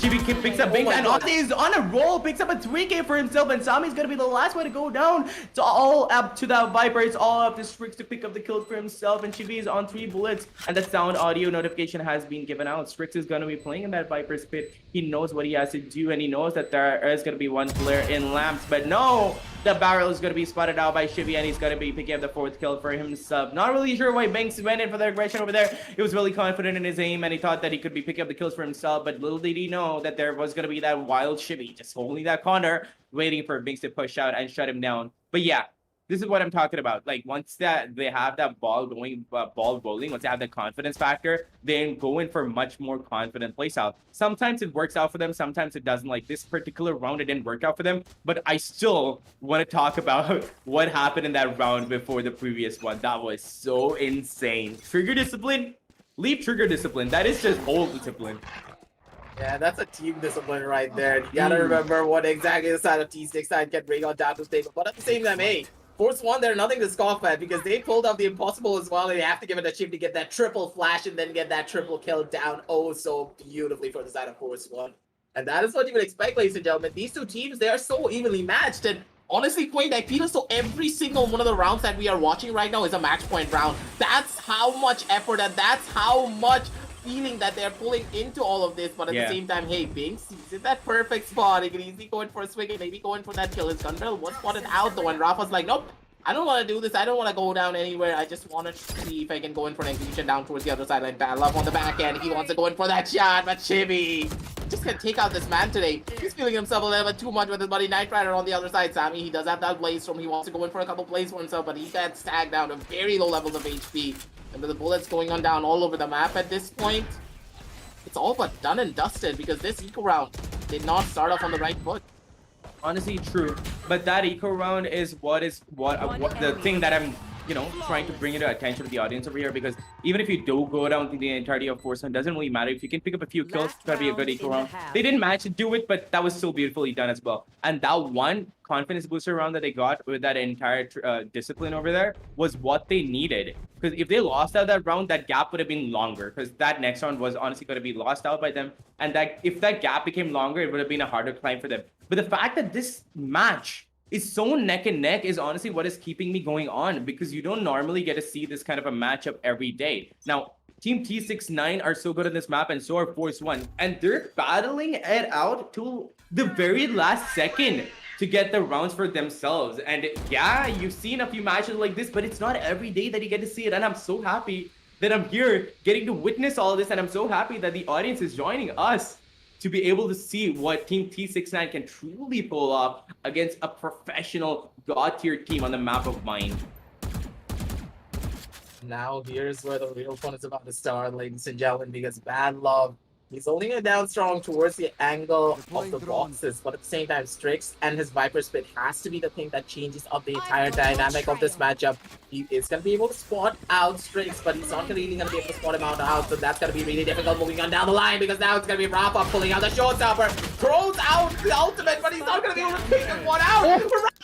Speaker 2: Chibi picks up Binks, and he's on a roll, picks up a 3K for himself, and Sami's gonna be the last one to go down. It's all up to that Viper, it's all up to Strix to pick up the kill for himself, and Chibi is on 3 bullets, and the sound audio notification has been given out. Strix is gonna be playing in that Viper's pit. He knows what he has to do, and he knows that there is gonna be one player in lamps, but no! The barrel is gonna be spotted out by Chibi, and he's gonna be picking up the 4th kill for himself. Not really sure why Binks went in for the aggression over there. He was really confident in his aim, and he thought that he could be picking up the kills for himself, but little did he know that there was gonna be that wild Chibi just holding that corner, waiting for Binks to push out and shut him down. But yeah, this is what I'm talking about. Like, once that they have that ball going, ball rolling, once they have the confidence factor, then go in for much more confident play style. Sometimes it works out for them, sometimes it doesn't. Like this particular round, it didn't work out for them, but I still want to talk about what happened in that round before the previous one. That was so insane. Trigger discipline? Leave trigger discipline. That is just hold discipline.
Speaker 1: Yeah, that's a team discipline right there. You gotta remember what exactly the side of T69 can bring on down to stable. But at the same time, hey, Force One, they're nothing to scoff at, because they pulled out the impossible as well. And they have to give it a chip to get that triple flash and then get that triple kill down oh so beautifully for the side of Force One. And that is what you would expect, ladies and gentlemen. These two teams, they are so evenly matched. And honestly, Quaint, I feel as though every single one of the rounds that we are watching right now is a match point round. That's how much effort and that's how much feeling that they're pulling into all of this. But at the same time, hey, Binks, he's in that perfect spot. He can easily go in for a swing and maybe go in for that kill. His gun barrel was spotted out though, and Rafa's like, nope. I don't want to do this. I don't want to go down anywhere. I just want to see if I can go in for an execution down towards the other sideline. Bad love on the back end. He wants to go in for that shot, but Chibi just can't take out this man today. He's feeling himself a little bit too much with his buddy Knight Rider on the other side. Sammy, he does have that blaze from. He wants to go in for a couple plays for himself, but he gets tagged down to very low levels of HP. And with the bullets going on down all over the map at this point, it's all but done and dusted because this eco round did not start off on the right foot.
Speaker 2: Honestly, true. But that eco round is what the thing that I'm, trying to bring into attention of the audience over here, because even if you do go down to the entirety of Force, it doesn't really matter. If you can pick up a few kills, it's gotta be a good eco round. They didn't manage to do it, but that was still beautifully done as well. And that one confidence booster round that they got with that entire discipline over there was what they needed. Because if they lost out that round, that gap would have been longer. Because that next round was honestly going to be lost out by them. And that if that gap became longer, it would have been a harder climb for them. But the fact that this match is so neck and neck is honestly what is keeping me going on. Because you don't normally get to see this kind of a matchup every day. Now, Team T69 are so good on this map, and so are Force One. And they're battling it out to the very last second to get the rounds for themselves. And yeah, you've seen a few matches like this, but it's not every day that you get to see it. And I'm so happy that I'm here getting to witness all of this. And I'm so happy that the audience is joining us to be able to see what Team T69 can truly pull off against a professional god-tier team on the map of Mind.
Speaker 1: Now here's where the real fun is about to start, ladies and gentlemen, because Bad Love, he's holding it down strong towards the angle of the boxes, but at the same time, Strix and his Viper Spit has to be the thing that changes up the entire dynamic of this matchup. He is going to be able to spot out Strix, but he's not really going to be able to spot him out, so that's going to be really difficult moving on down the line, because now it's going to be Rafa pulling out the showstopper, throws out the ultimate, but he's not going to be able to take this one out.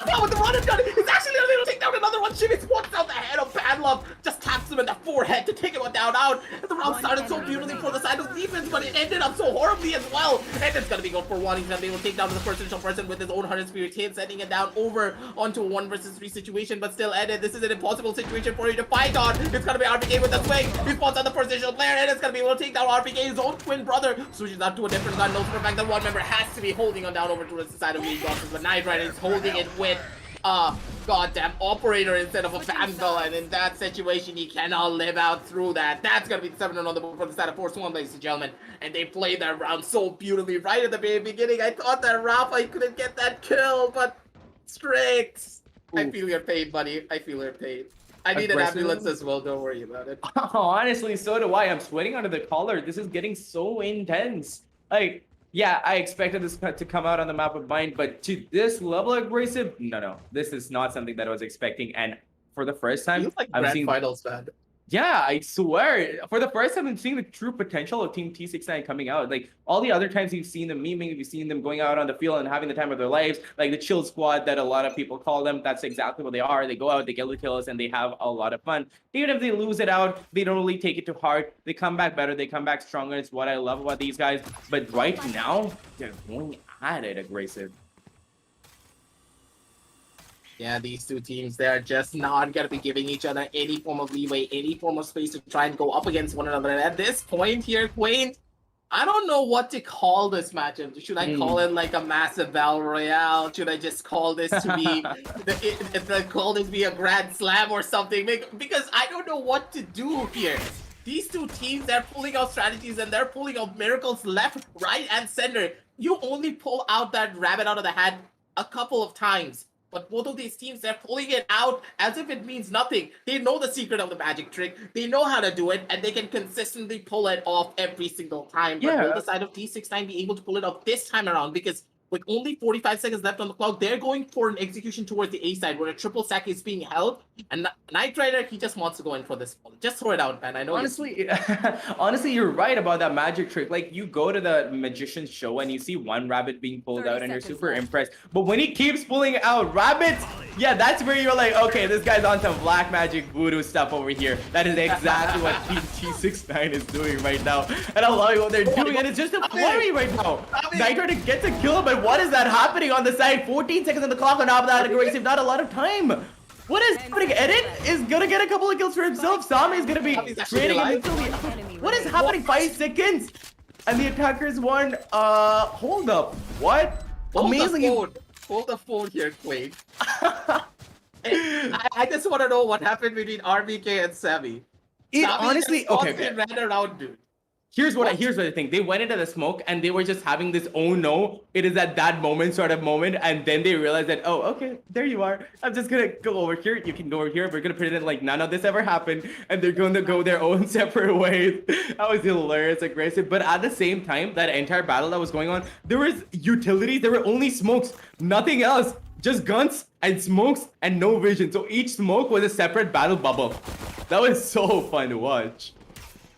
Speaker 1: Rafa with the run and gun, he's actually going to be able to take down another one. Shimmy spots out the head of Bad Love, just taps him in the forehead to take him down out. And the round started so beautifully for the side of defense, but it ended up so horribly as well. And it's gonna be good for one. He's gonna be able to take down the first initial person with his own 100 Spirit hit, sending it down over onto a 1 versus 3 situation. But still, Edit, this is an impossible situation for you to fight on. It's gonna be RPK with the swing. He spots out the first initial player, and it's gonna be able to take down RPK, his own twin brother. Switches out to a different gun. Knows for a fact that one member has to be holding on down over towards the side of League Boxes, but Knight Rider is holding it with goddamn operator instead of a vandal, and in that situation he cannot live out through that. That's gonna be the 7 on the board for the side of Force One, ladies and gentlemen, and they played that round so beautifully right at the very beginning. I thought that Rafa couldn't get that kill, but Strix, I feel your pain, buddy. I feel your pain. I need an ambulance as well, don't worry about it.
Speaker 2: Honestly, so do I. I'm sweating under the collar. This is getting so intense. Like, yeah, I expected this to come out on the map of Mind, but to this level aggressive, no. This is not something that I was expecting. And for the first time,
Speaker 1: Feels like Grand Finals, man.
Speaker 2: Yeah, I swear. For the first time, I'm seeing the true potential of Team T69 coming out. Like, all the other times you've seen them memeing, you've seen them going out on the field and having the time of their lives, like the chill squad that a lot of people call them. That's exactly what they are. They go out, they get the kills, and they have a lot of fun. Even if they lose it out, they don't really take it to heart. They come back better. They come back stronger. It's what I love about these guys. But right now, they're going at it aggressive.
Speaker 1: Yeah, these two teams, they're just not going to be giving each other any form of leeway, any form of space to try and go up against one another. And at this point here, Quaint, I don't know what to call this matchup. Should I call it like a massive battle royale? Should I just call this to be call this be a grand slam or something? Because I don't know what to do here. These two teams, they're pulling out strategies and they're pulling out miracles left, right, and center. You only pull out that rabbit out of the hat a couple of times. But both of these teams, they're pulling it out as if it means nothing. They know the secret of the magic trick. They know how to do it, and they can consistently pull it off every single time. But will the side of T69 be able to pull it off this time around? Because with only 45 seconds left on the clock, they're going for an execution towards the A side where a triple stack is being held. And Knight Rider, he just wants to go in for this ball. Just throw it out, man. I know.
Speaker 2: Honestly, honestly, you're right about that magic trick. Like, you go to the magician's show and you see one rabbit being pulled out and you're super impressed. But when he keeps pulling out rabbits, Yeah, that's where you're like, okay, this guy's on some black magic voodoo stuff over here. That is exactly what Team T69 is doing right now. And I'm loving what they're doing, and it's just a flurry right now. Nitro to get the kill, but what is that happening on the side? 14 seconds on the clock on top of that aggressive, not a lot of time. What is happening? Edit is gonna get a couple of kills for himself. Sami is gonna be trading immediately. What is happening? 5 seconds? And the attackers won. Hold up. What? Amazing.
Speaker 1: Hold the phone here, Quaid. I just want to know what happened between RBK and Sammy.
Speaker 2: It
Speaker 1: Sammy
Speaker 2: honestly,
Speaker 1: just
Speaker 2: okay.
Speaker 1: ran around, dude.
Speaker 2: Here's what I think. They went into the smoke and they were just having this, oh no, it is at that moment sort of moment, and then they realized that, oh, okay, there you are. I'm just gonna go over here. You can go over here. We're gonna pretend like none of this ever happened, and they're gonna go their own separate ways. That was hilarious, aggressive. But at the same time, that entire battle that was going on, there was utilities. There were only smokes, nothing else. Just guns and smokes and no vision. So each smoke was a separate battle bubble. That was so fun to watch.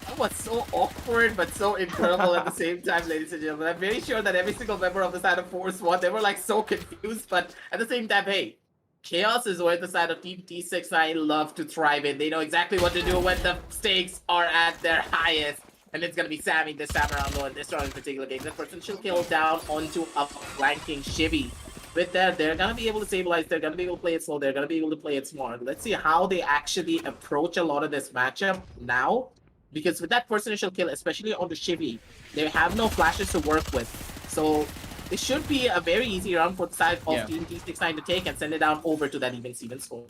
Speaker 1: That was so awkward, but so incredible at the same time, ladies and gentlemen. I'm very sure that every single member of the side of Force One, they were like so confused, but at the same time, hey, chaos is where the side of Team T69 love to thrive in. They know exactly what to do when the stakes are at their highest. And it's gonna be Sammy this time around, though, in this round in particular game. This person should kill down onto a flanking Shivy. With that, they're gonna be able to stabilize, they're gonna be able to play it slow, they're gonna be able to play it smart. Let's see how they actually approach a lot of this matchup now. Because with that first initial kill, especially on the Shivy, they have no flashes to work with. So this should be a very easy round for the side of Team T69 to take and send it down over to that even Steven score.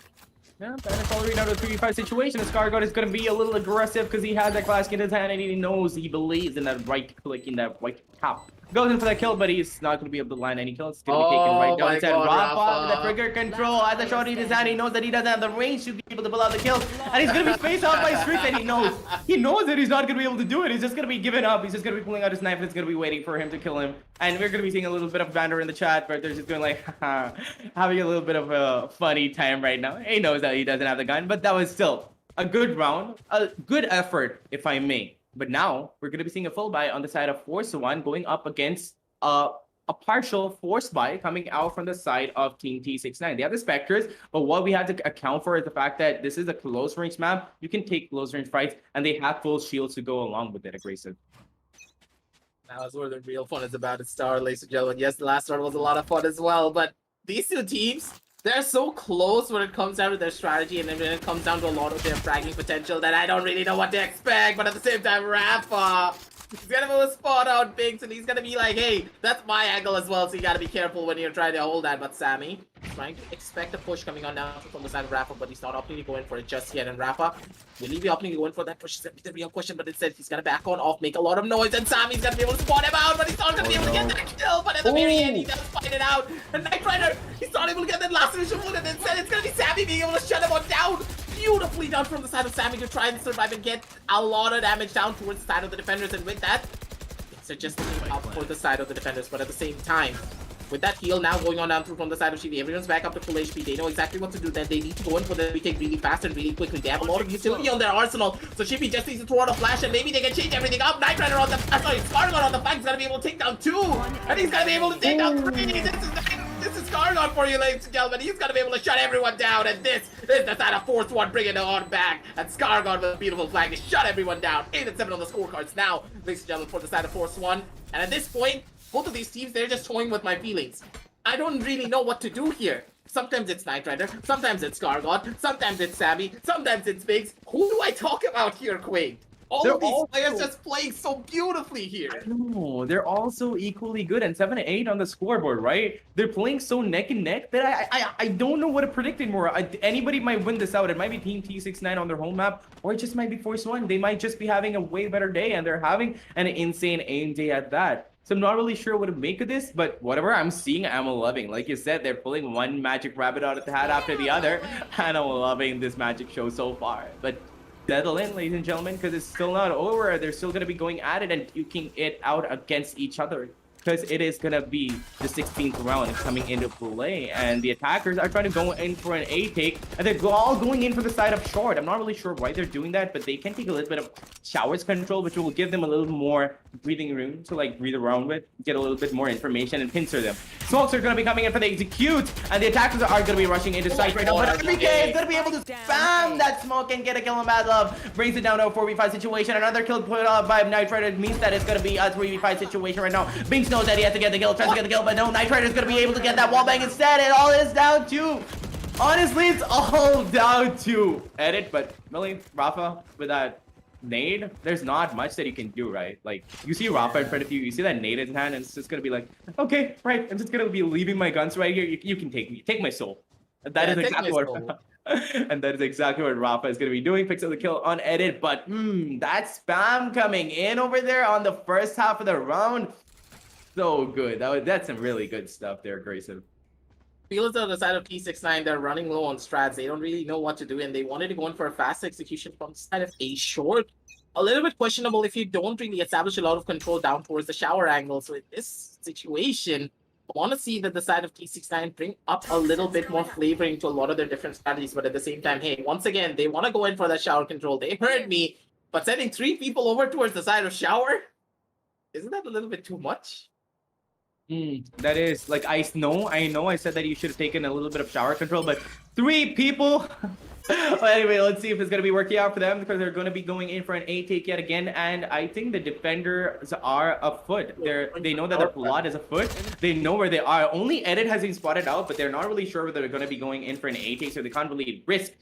Speaker 2: Yeah, better following out of a 3v5 situation. Scargod is going to be a little aggressive because he has that class in his hand and he knows, he believes in that right click, in that right tap. Goes in for that kill, but he's not going to be able to land any kills. It's going to be taken right down inside. Rafa with the trigger control. As the shot in his hand, he knows that he doesn't have the range to be able to pull out the kills. And he's going to be spaced out by Strict, and he knows. He knows that he's not going to be able to do it. He's just going to be giving up. He's just going to be pulling out his knife and it's going to be waiting for him to kill him. And we're going to be seeing a little bit of banter in the chat, but they're just going like, having a little bit of a funny time right now. He knows that he doesn't have the gun, but that was still a good round. A good effort, if I may. But now, we're going to be seeing a full buy on the side of Force One going up against a partial force buy coming out from the side of Team T69. They have the Spectres, but what we have to account for is the fact that this is a close range map. You can take close range fights, and they have full shields to go along with it, aggressive.
Speaker 1: That's where the real fun is about to start, ladies and gentlemen. Yes, the last round was a lot of fun as well, but these two teams, they're so close when it comes down to their strategy and then when it comes down to a lot of their fragging potential that I don't really know what to expect, but at the same time, Rafa, he's gonna move a spot out Binks, and he's gonna be like, hey, that's my angle as well, so you gotta be careful when you're trying to hold that. But Sammy trying to expect a push coming on down from the side of Rafa, but he's not opting to go in for it just yet. And Rafa, will he be opting to go in for that push? Is the real question, but instead he's gonna back on off, make a lot of noise, and Sammy's gonna be able to spot him out, but he's not gonna be able to get that kill. But at the very end, he does fight it out. And Knight Rider, he's not able to get that last initial bullet, and instead it's gonna be Sammy being able to shut him on down. Beautifully done from the side of Sammy to try and survive and get a lot of damage down towards the side of the defenders, and with that, so just looking up for the side of the defenders, but at the same time, with that heal now going on down through from the side of Shivi, everyone's back up to full HP. They know exactly what to do. Then they need to go in for the retake really fast and really quickly. They have a lot of utility on their arsenal, so Shivi just needs to throw out a flash and maybe they can change everything up. Knight Rider on the Scargon on the flank is gonna be able to take down 2, and he's gonna be able to take down 3. This is Scargon for you, ladies and gentlemen. He's gonna be able to shut everyone down, and this is the side of Force One bringing it on back. And Scargon with a beautiful flag to shut everyone down. 8 and 7 on the scorecards now, ladies and gentlemen, for the side of Force One. And at this point, both of these teams, they're just toying with my feelings. I don't really know what to do here. Sometimes it's Knight Rider, sometimes it's Scargon, sometimes it's Sammy, sometimes it's Biggs. Who do I talk about here, Quaid? All of these players just playing so beautifully here.
Speaker 2: No, they're all so equally good, and 7 and 8 on the scoreboard, right? They're playing so neck and neck that I don't know what to predict anymore. Anybody might win this out. It might be Team T69 on their home map, or it just might be Force One. They might just be having a way better day, and they're having an insane aim day at that. So I'm not really sure what to make of this, but whatever I'm seeing, I'm loving. Like you said, they're pulling one magic rabbit out of the hat after the other, and I'm loving this magic show so far. But settle in, ladies and gentlemen, because it's still not over. They're still going to be going at it and duking it out against each other. because it is gonna be the 16th round coming into play, and the attackers are trying to go in for an A take, and they're all going in for the side of short. I'm not really sure why they're doing that, but they can take a little bit of showers control, which will give them a little more breathing room to like breathe around with, get a little bit more information and pincer them. Smokes are gonna be coming in for the execute, and the attackers are gonna be rushing into site right now, but RBK is gonna be able to spam that smoke and get a kill on Mad Love, brings it down to a 4v5 situation. Another kill put up by Knight Rider means that it's gonna be a 3v5 situation right now. Binks knows that he has to get the kill, tries to get the kill, but no, Knight Rider is gonna be able to get that wallbang instead. It all is down to, honestly, it's all down to edit, but really, Rafa, with that nade, there's not much that you can do, right? Like, you see Rafa in front of you, you see that nade in his hand, and it's just gonna be like, okay, right, I'm just gonna be leaving my guns right here. You can take me, take my soul. That is exactly what and that is exactly what Rafa is going to be doing. Picks up the kill on edit, but that spam coming in over there on the first half of the round, so good. That's some really good stuff there, Grayson.
Speaker 1: Feels on the side of T69, they're running low on strats. They don't really know what to do, and they wanted to go in for a fast execution from the side of A short. A little bit questionable if you don't really establish a lot of control down towards the shower angle. So in this situation, I want to see that the side of T69 bring up a little bit more flavoring to a lot of their different strategies, but at the same time, hey, once again, they want to go in for that shower control. They heard me, but sending 3 people over towards the side of shower, isn't that a little bit too much?
Speaker 2: That is, like, I know I said that you should have taken a little bit of shower control, but 3 people. But anyway, let's see if it's going to be working out for them, because they're going to be going in for an A take yet again, and I think the defenders are afoot. They know that their plot is afoot. They know where they are. Only Edit has been spotted out, but they're not really sure whether they're going to be going in for an A take, so they can't really risk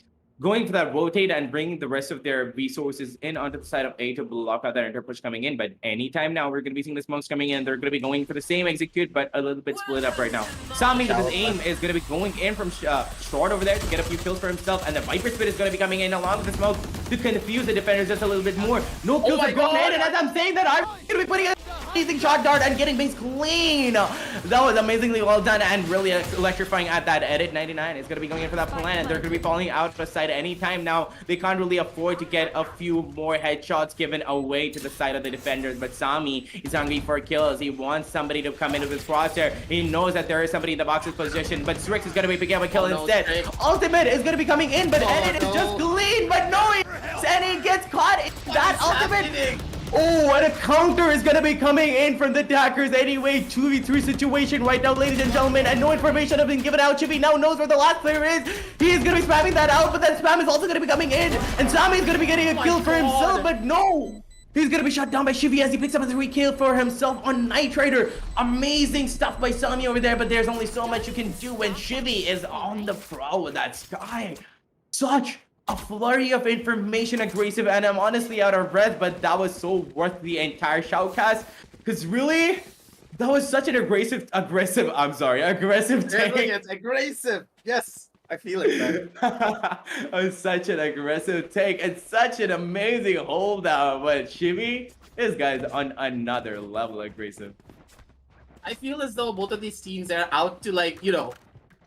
Speaker 2: going for that rotate and bring the rest of their resources in onto the side of A to block out that interpush coming in. But anytime now, we're going to be seeing the smokes coming in. They're going to be going for the same execute, but a little bit split up right now. Sami with his aim is going to be going in from short over there to get a few kills for himself, and the Viper Spit is going to be coming in along with the smoke to confuse the defenders just a little bit more. No kills have gone in, and as I'm saying that, I'm going to be putting a amazing shot dart and getting things clean. That was amazingly well done and really electrifying at that edit. 99 is going to be going in for that plan. They're going to be falling out of sight anytime now. They can't really afford to get a few more headshots given away to the side of the defenders, but Sami is hungry for kills. He wants somebody to come into this crosshair. He knows that there is somebody in the box's position, but Strix is going to be picking up a kill instead. Ultimate is going to be coming in, but Edit is just clean, but no, and he gets caught in that ultimate. Oh, and a counter is going to be coming in from the attackers anyway. 2v3 situation right now, ladies and gentlemen, and no information has been given out. Chibi now knows where the last player is. He is going to be spamming that out, but that spam is also going to be coming in, and Sami is going to be getting a kill for himself, but no! He's going to be shot down by Shivi as he picks up a 3 kill for himself on Knight Rider. Amazing stuff by Sami over there, but there's only so much you can do when Shivi is on the prowl with that Sky. Such a flurry of information, aggressive, and I'm honestly out of breath, but that was so worth the entire shoutcast, because really, that was such an aggressive take.
Speaker 1: It's aggressive. Yes, I feel it, man.
Speaker 2: It was such an aggressive take and such an amazing holdout, but Shimmy, this guy's on another level aggressive.
Speaker 1: I feel as though both of these teams are out to, like, you know,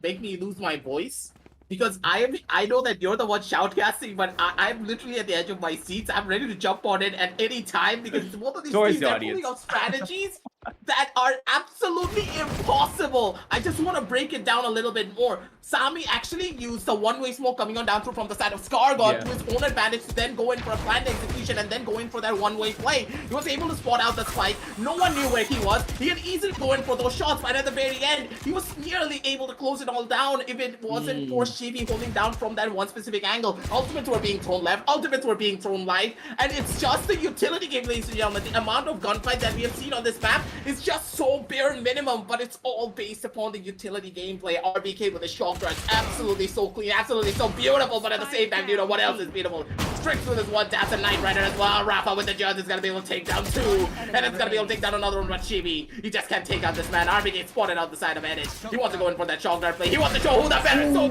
Speaker 1: make me lose my voice. Because I know that you're the one shoutcasting, but I'm literally at the edge of my seats. I'm ready to jump on it at any time, because both of these teams are pulling out strategies that are absolutely impossible. I just want to break it down a little bit more. Sami actually used the one-way smoke coming on down through from the side of Scargod to his own advantage to then go in for a planned execution and then go in for that one-way play. He was able to spot out the spike. No one knew where he was. He had easily go in for those shots, but at the very end, he was nearly able to close it all down if it wasn't for Shivi holding down from that one specific angle. Ultimates were being thrown left, ultimates were being thrown right, and it's just the utility game, ladies and gentlemen. The amount of gunfight that we have seen on this map is just so bare minimum, but it's all based upon the utility gameplay. RBK with a shock dart, absolutely so clean, absolutely so beautiful, but at the same time, you know what else is beautiful? Strix with his one tap and Knight Rider as well. Rafa with the judge is gonna be able to take down 2, and it's gonna be able to take down another one, but Chibi, he just can't take out this man. RBK spotted out the side of Edit. He wants to go in for that shock dart play. He wants to show who the better. So,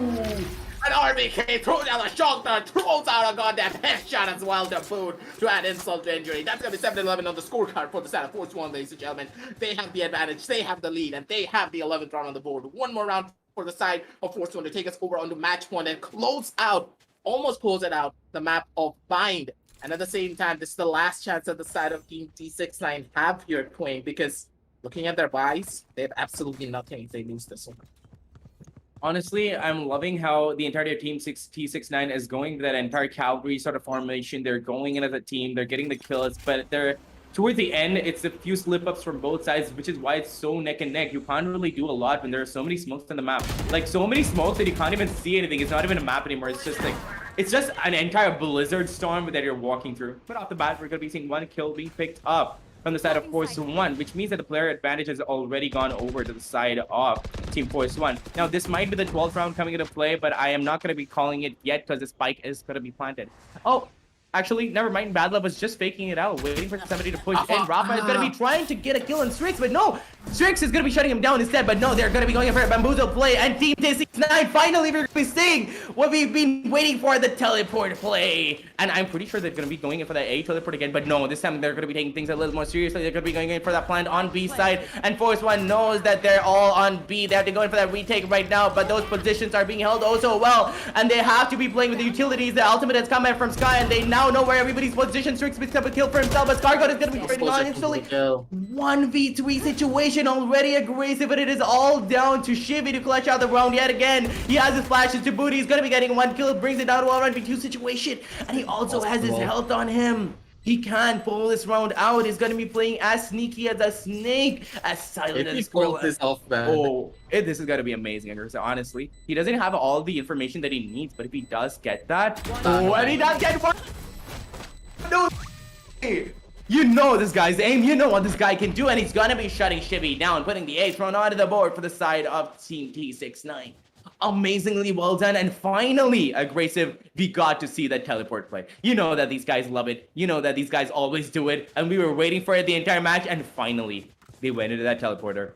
Speaker 1: and RBK throws down a shock dart, throws out a goddamn headshot as well to boot to add insult to injury. That's gonna be 7-11 on the scorecard for the side of Force 1, ladies and gentlemen. They have the advantage, they have the lead, and they have the 11th round on the board. One more round for the side of Force 1 to take us over onto match point and close out, almost close it out, the map of Bind. And at the same time, this is the last chance that the side of Team T69 have here, Queen, because Looking at their buys, they have absolutely nothing if they lose this one.
Speaker 2: Honestly, I'm loving how the entirety of Team T69 is going that entire cavalry sort of formation. They're going in as a team. They're getting the kills, but they're towards the end, it's a few slip-ups from both sides, which is why it's so neck and neck. You can't really do a lot when there are so many smokes on the map. Like, so many smokes that you can't even see anything. It's not even a map anymore. It's just like, it's just an entire blizzard storm that you're walking through. But off the bat, we're going to be seeing one kill being picked up from the side of Force 1, which means that the player advantage has already gone over to the side of Team Force 1. Now, this might be the 12th round coming into play, but I am not going to be calling it yet because the spike is going to be planted. Oh, actually, never mind. Bad Love was just faking it out, waiting for somebody to push in. Rafa is going to be trying to get a kill on Strix, but no! Strix is going to be shutting him down instead, but no, they're going to be going in for a bamboozle play, and Team T69 finally we're going to be seeing what we've been waiting for, the teleport play. And I'm pretty sure they're going to be going in for that A teleport again, but no, this time they're going to be taking things a little more seriously. They're going to be going in for that plant on B side, and Force 1 knows that they're all on B. They have to go in for that retake right now, but those positions are being held oh so well, and they have to be playing with the utilities. The ultimate has come in from Sky, and they now know where everybody's positioned. Strix picks up a kill for himself, but Scargot is going to be trading on instantly. 1v3 situation, already aggressive, but it is all down to Shivy to clutch out the round yet again. He has his flashes to booty. He's going to be getting one kill, brings it down to a 1v2 situation, and he also has his health on him. He can't pull this round out. He's going to be playing as sneaky as a snake, as silent as a squirrel.
Speaker 1: This off, man.
Speaker 2: Oh, this is going to be amazing. Honestly, he doesn't have all the information that he needs, but if he does get that, and he does get one. No, you know this guy's aim, you know what this guy can do, and he's gonna be shutting Shivy down, putting the ace thrown onto the board for the side of Team T69. Amazingly well done, and finally, aggressive, we got to see that teleport play. You know that these guys love it, you know that these guys always do it, and we were waiting for it the entire match, and finally, they went into that teleporter.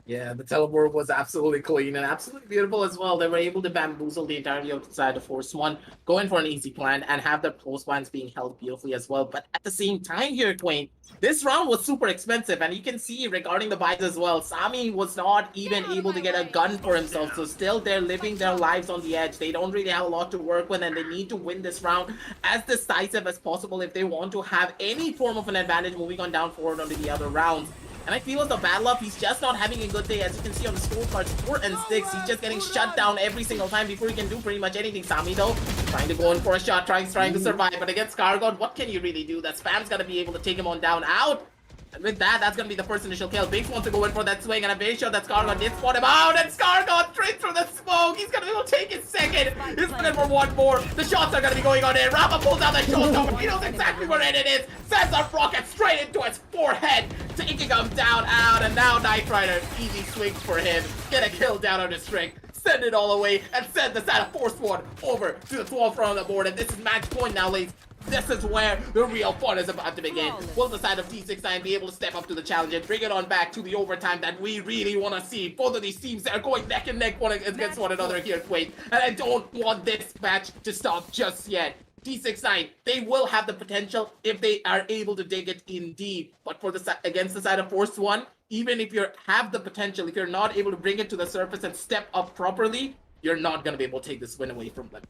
Speaker 1: Yeah, the teleport was absolutely clean and absolutely beautiful as well. They were able to bamboozle the entirety of the side of Force 1, going for an easy plan, and have their close lines being held beautifully as well. But at the same time here, Quain, this round was super expensive, and you can see regarding the buys as well, Sami was not even able to get a gun for himself, so still they're living their lives on the edge. They don't really have a lot to work with, and they need to win this round as decisive as possible if they want to have any form of an advantage moving on down forward onto the other rounds. And I feel as the Bad Luck, he's just not having a good day. As you can see on the scorecards, 4 and 6. He's just getting shut down every single time before he can do pretty much anything. Sami, though, trying to go in for a shot, trying to survive. But against Scargot, what can you really do? That Spam's going to be able to take him on down out. And with that, that's going to be the first initial kill. Biggs wants to go in for that swing, and I'm very sure that Scargot did spot him out. And Scargot straight through the smoke. He's going to be able to take his second. He's looking for one more. The shots are going to be going on in. Rafa pulls out that shot. He knows exactly where it is. Sends a rocket straight into his forehead, taking him down out. And now Knight Rider, easy swings for him. Get a kill down on his string. Send it all away and send the side of Force 1 over to the 12th round on the board. And this is match point now, ladies. This is where the real fun is about to begin. Will the side of T69 be able to step up to the challenge and bring it on back to the overtime that we really want to see? Both of these teams are going neck and neck against one another here, Quaid. And I don't want this match to stop just yet. T69, they will have the potential if they are able to dig it in deep. But for the against the side of Force 1, even if you have the potential, if you're not able to bring it to the surface and step up properly, you're not going to be able to take this win away from them.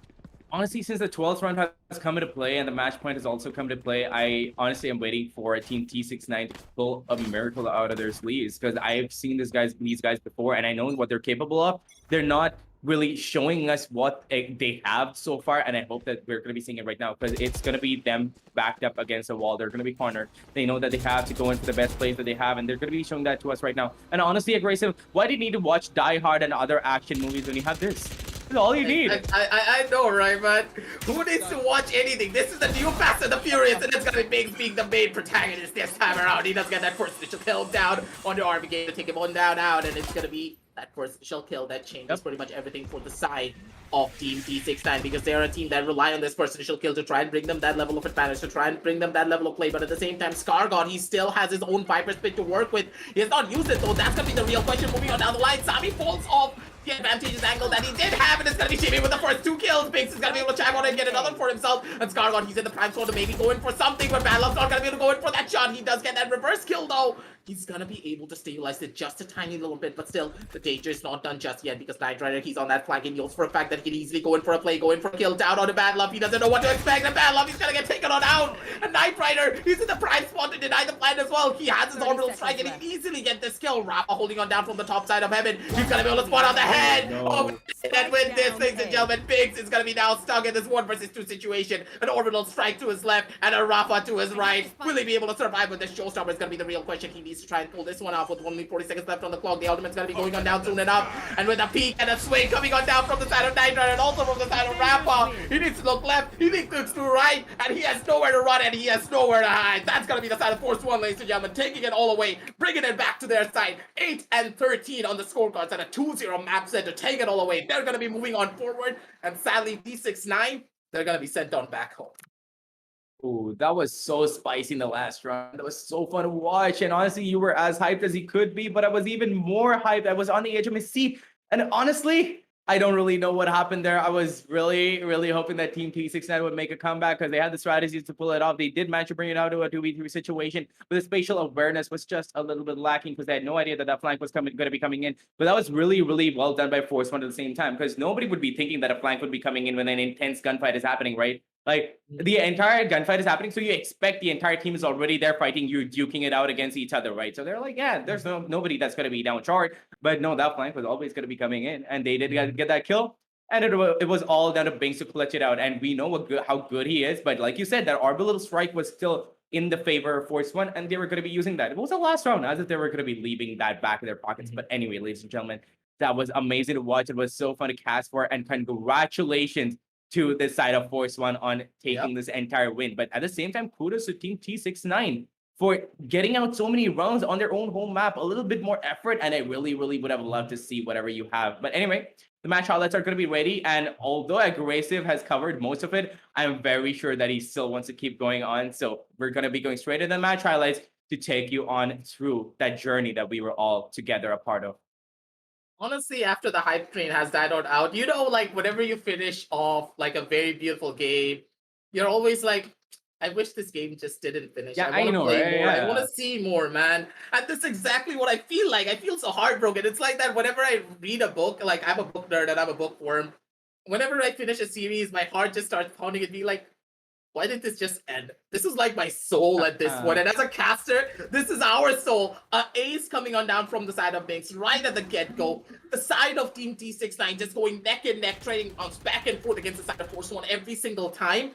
Speaker 2: Honestly, since the 12th round has come into play and the match point has also come into play, I honestly am waiting for Team T69 to pull a miracle out of their sleeves, because I've seen these guys before and I know what they're capable of. They're not really showing us what they have so far, and I hope that we're going to be seeing it right now, because it's going to be them backed up against a wall. They're going to be cornered. They know that they have to go into the best place that they have, and they're going to be showing that to us right now. And honestly, aggressive, why do you need to watch Die Hard and other action movies when you have this? This is all you need.
Speaker 1: I know, right, but who needs to watch anything? This is the new Fast and the Furious, and it's gonna be Biggs being the main protagonist this time around. He does get that first initial kill down on the RBK to take him on down out, and it's gonna be that first initial kill that changes pretty much everything for the side of Team T69, because they are a team that rely on this first initial kill to try and bring them that level of advantage, to try and bring them that level of play. But at the same time, Scargot, he still has his own Viper Spit to work with. He has not used it, so that's gonna be the real question moving on down the line. Sami falls off the advantageous angle that he did have, and it's gonna be Jimmy with the first 2 kills. Biggs is gonna be able to chime on and get another for himself. And Scargot, he's in the prime spot to maybe go in for something, but Badlock's not gonna be able to go in for that shot. He does get that reverse kill though. he's gonna be able to stabilize it just a tiny little bit, but still, the danger is not done just yet because Knight Rider, he's on that flank and he knows for a fact that he can easily go in for a play, go in for a kill, down on a Bad Love. He doesn't know what to expect, and Bad Love, he's gonna get taken on out. And Knight Rider, he's in the prime spot to deny the plan as well. He has his orbital strike and he easily get this kill. Rappa holding on down from the top side of heaven. He's gonna be able to spot on the head. And with this, ladies and gentlemen, Biggs is gonna be now stuck in this 1 versus 2 situation. An orbital strike to his left and a Rappa to his right. Will he be able to survive with this? Showstopper is gonna be the real question. He needs to try and pull this one off with only 40 seconds left on the clock. The ultimate's gonna be going on down soon enough. And with a peak and a swing coming on down from the side of Knight Rider and also from the side of Rappa. He needs to look left, he needs to look to right, and he has nowhere to run and he has nowhere to hide. That's gonna be the side of Force 1, ladies and gentlemen, taking it all away, bringing it back to their side. 8 and 13 on the scorecards and a 2-0 map set to take it all away. They're gonna be moving on forward, and sadly, T69, they're gonna be sent on back home.
Speaker 2: Ooh, that was so spicy in the last round. That was so fun to watch. And honestly, you were as hyped as you could be, but I was even more hyped. I was on the edge of my seat. And honestly, I don't really know what happened there. I was really, really hoping that Team T69 would make a comeback because they had the strategies to pull it off. They did manage to bring it out to a 2v3 situation, but the spatial awareness was just a little bit lacking because they had no idea that that flank was going to be coming in. But that was really, really well done by Force One at the same time because nobody would be thinking that a flank would be coming in when an intense gunfight is happening, right? Like, the entire gunfight is happening, so you expect the entire team is already there fighting you, duking it out against each other, right? So they're like, yeah, there's nobody that's going to be down short. But no, that flank was always going to be coming in, and they did get that kill. And it was all down to Binks to clutch it out. And we know how good he is, but like you said, that orbital strike was still in the favor of Force One, and they were going to be using that. It was the last round, as if they were going to be leaving that back in their pockets. But anyway, ladies and gentlemen, that was amazing to watch. It was so fun to cast for, and congratulations to the side of Force One on taking this entire win. But at the same time, kudos to Team T69 for getting out so many rounds on their own home map. A little bit more effort, and I really, really would have loved to see whatever you have. But anyway, the match highlights are going to be ready, and although Aggressive has covered most of it, I'm very sure that he still wants to keep going on. So we're going to be going straight into the match highlights to take you on through that journey that we were all together a part of.
Speaker 1: Honestly, after the hype train has died out, you know, like whenever you finish off like a very beautiful game, you're always like, I wish this game just didn't finish.
Speaker 2: Yeah,
Speaker 1: I want to play more.
Speaker 2: Yeah.
Speaker 1: I want to see more, man. And that's exactly what I feel like. I feel so heartbroken. It's like that whenever I read a book, like I'm a book nerd and I'm a bookworm. Whenever I finish a series, my heart just starts pounding and be like, why did this just end? This is like my soul at this point. And as a caster, this is our soul. Ace coming on down from the side of Binks right at the get-go. The side of Team T69 just going neck and neck, trading back and forth against the side of Force One every single time.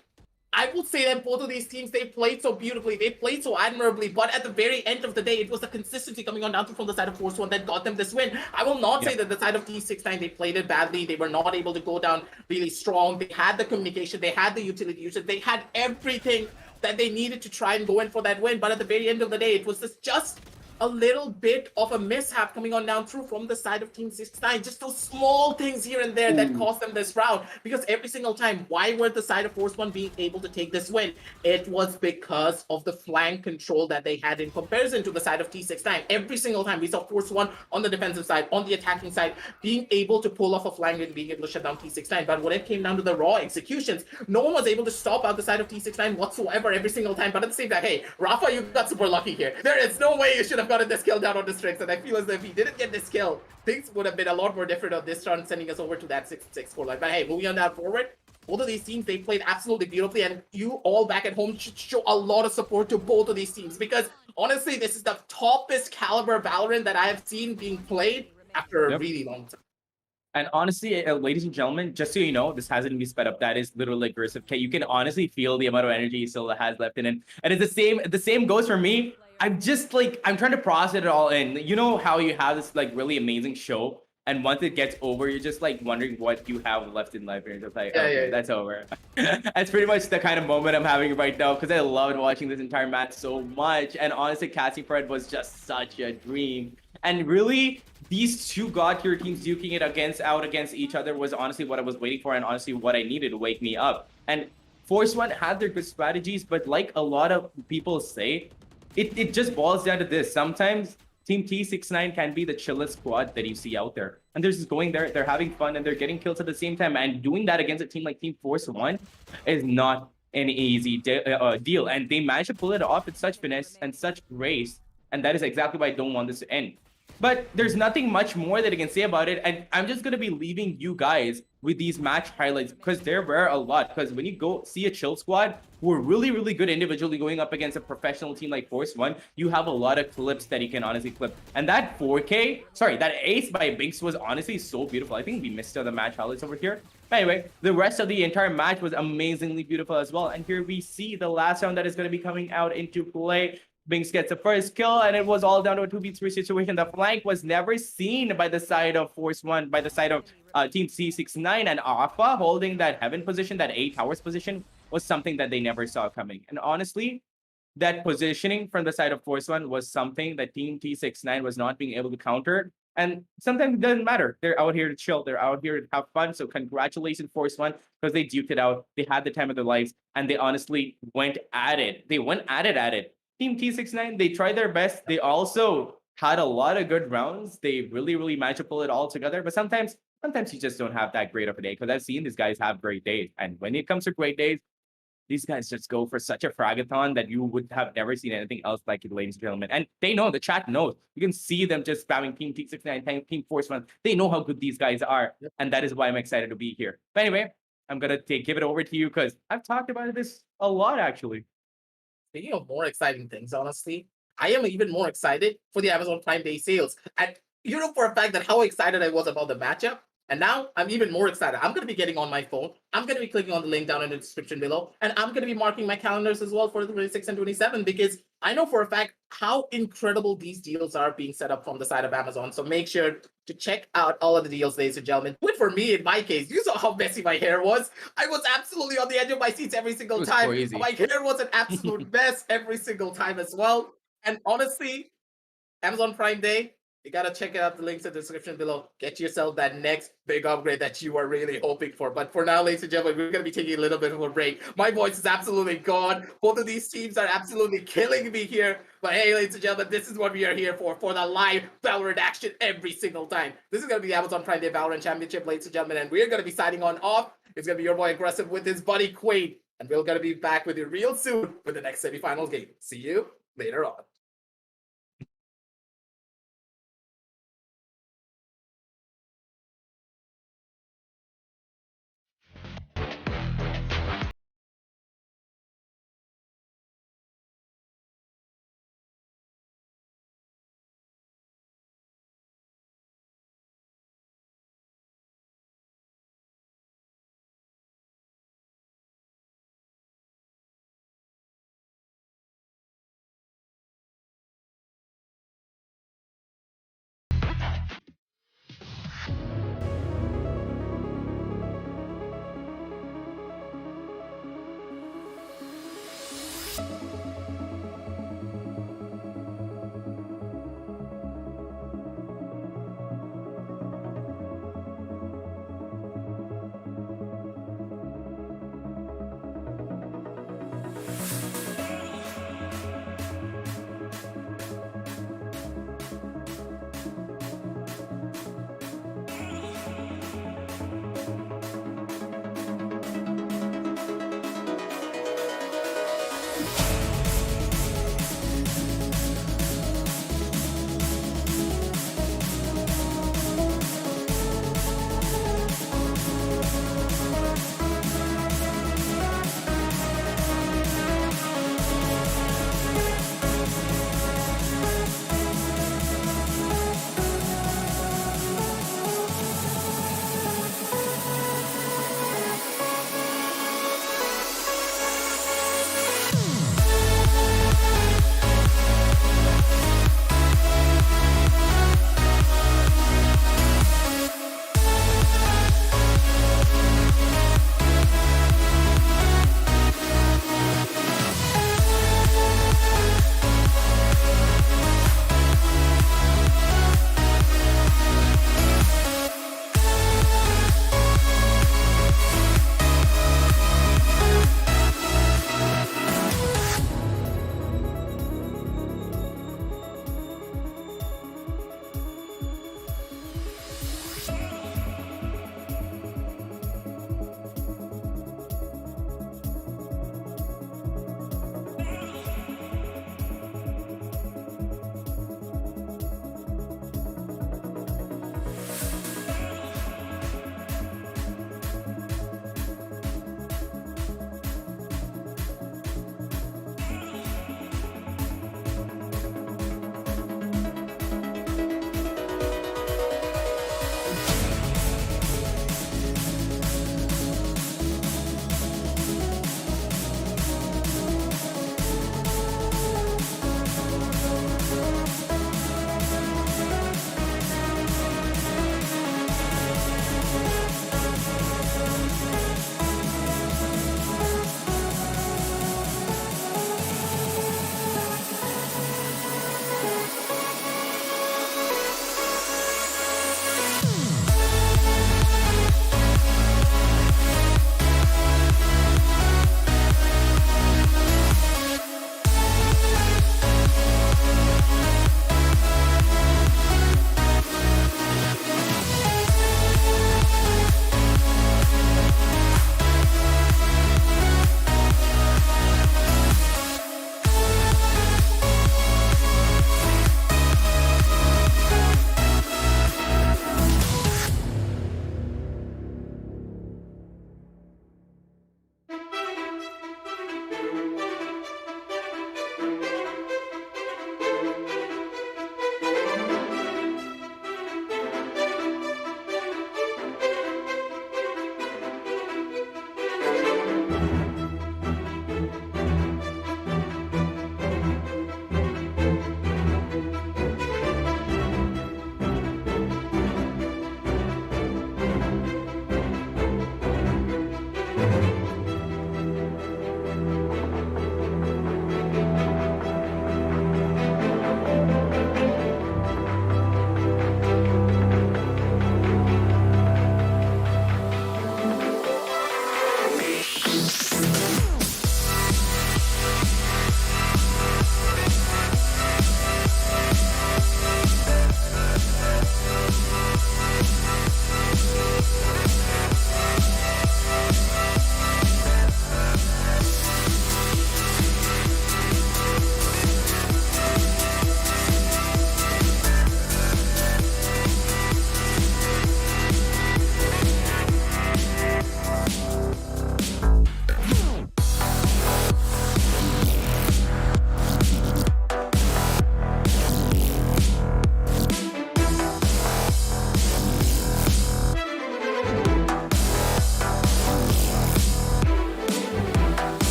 Speaker 1: I would say that both of these teams, they played so beautifully, they played so admirably, but at the very end of the day, it was the consistency coming on down from the side of Force One that got them this win. I will not say that the side of T69, they played it badly, they were not able to go down really strong, they had the communication, they had the utility usage, they had everything that they needed to try and go in for that win, but at the very end of the day, it was just a little bit of a mishap coming on down through from the side of Team 69. Just those small things here and there that cost them this round. Because every single time, why were the side of Force One being able to take this win? It was because of the flank control that they had in comparison to the side of T69. Every single time we saw Force One on the defensive side, on the attacking side, being able to pull off a flank and being able to shut down T69. But when it came down to the raw executions, no one was able to stop out the side of T69 whatsoever every single time. But at the same time, hey, Rafa, you got super lucky here. There is no way you should have gotten this kill down on the Strix, and I feel as though if he didn't get this kill, things would have been a lot more different on this round, sending us over to that 6-6 scoreline. But hey, moving on down forward, both of these teams, they played absolutely beautifully, and you all back at home should show a lot of support to both of these teams, because honestly, this is the toppest caliber Valorant that I have seen being played after a really long time.
Speaker 2: And honestly, ladies and gentlemen, just so you know, this hasn't been sped up. That is literally aggressive. Okay, you can honestly feel the amount of energy he still has left in it. And it's the same goes for me. I'm just like, I'm trying to process it all in. You know how you have this like really amazing show, and once it gets over, you're just like wondering what you have left in life. And you're just like, okay, that's over. That's pretty much the kind of moment I'm having right now, because I loved watching this entire match so much. And honestly, casting for it was just such a dream. And really, these two god-tier teams duking it out against each other was honestly what I was waiting for, and honestly what I needed to wake me up. And Force One had their good strategies, but like a lot of people say, it just boils down to this. Sometimes Team T69 can be the chillest squad that you see out there. And they're just going there, they're having fun, and they're getting kills at the same time. And doing that against a team like Team Force One is not an easy deal. And they managed to pull it off with such finesse and such grace And that is exactly why I don't want this to end. But there's nothing much more that I can say about it. And I'm just going to be leaving you guys with these match highlights because there were a lot. Because when you go see a chill squad who are really, really good individually going up against a professional team like Force One, you have a lot of clips that you can honestly clip. And that 4K, sorry, that ace by Binks was honestly so beautiful. I think we missed the match highlights over here. But anyway, the rest of the entire match was amazingly beautiful as well. And here we see the last round that is going to be coming out into play. Binks gets the first kill, and it was all down to a 2v3 situation. The flank was never seen by the side of Force One, by the side of Team T69, and Alpha holding that heaven position, that A towers position, was something that they never saw coming. And honestly, that positioning from the side of Force One was something that Team T69 was not being able to counter. And sometimes it doesn't matter. They're out here to chill. They're out here to have fun. So congratulations, Force One, because they duked it out. They had the time of their lives, and they honestly went at it. They went at it. Team T69, they tried their best. They also had a lot of good rounds. They really, really managed to pull it all together. But sometimes you just don't have that great of a day, because I've seen these guys have great days. And when it comes to great days, these guys just go for such a fragathon that you would have never seen anything else like it, ladies and gentlemen. And they know, the chat knows. You can see them just spamming Team T69, Team Force One. They know how good these guys are.
Speaker 1: Yep.
Speaker 2: And that is why I'm excited to be here. But anyway, I'm going to give it over to you because I've talked about this a lot, actually.
Speaker 1: Speaking of more exciting things, honestly, I am even more excited for the Amazon Prime Day sales. And you know for a fact that how excited I was about the matchup. And now I'm even more excited. I'm going to be getting on my phone. I'm going to be clicking on the link down in the description below. And I'm going to be marking my calendars as well for the 26 and 27, because I know for a fact how incredible these deals are being set up from the side of Amazon. So make sure to check out all of the deals, ladies and gentlemen. But for me, in my case, you saw how messy my hair was. I was absolutely on the edge of my seats every single time.
Speaker 2: Crazy.
Speaker 1: My hair was an absolute mess every single time as well. And honestly, Amazon Prime Day, you gotta check out the links in the description below. Get yourself that next big upgrade that you are really hoping for. But for now, ladies and gentlemen, we're gonna be taking a little bit of a break. My voice is absolutely gone. Both of these teams are absolutely killing me here. But hey, ladies and gentlemen, this is what we are here for the live Valorant action every single time. This is gonna be the Amazon Prime Day Valorant Championship, ladies and gentlemen, and we're gonna be signing on off. It's gonna be your boy Aggressive with his buddy Quaid, and we're gonna be back with you real soon for the next semifinals game. See you later on.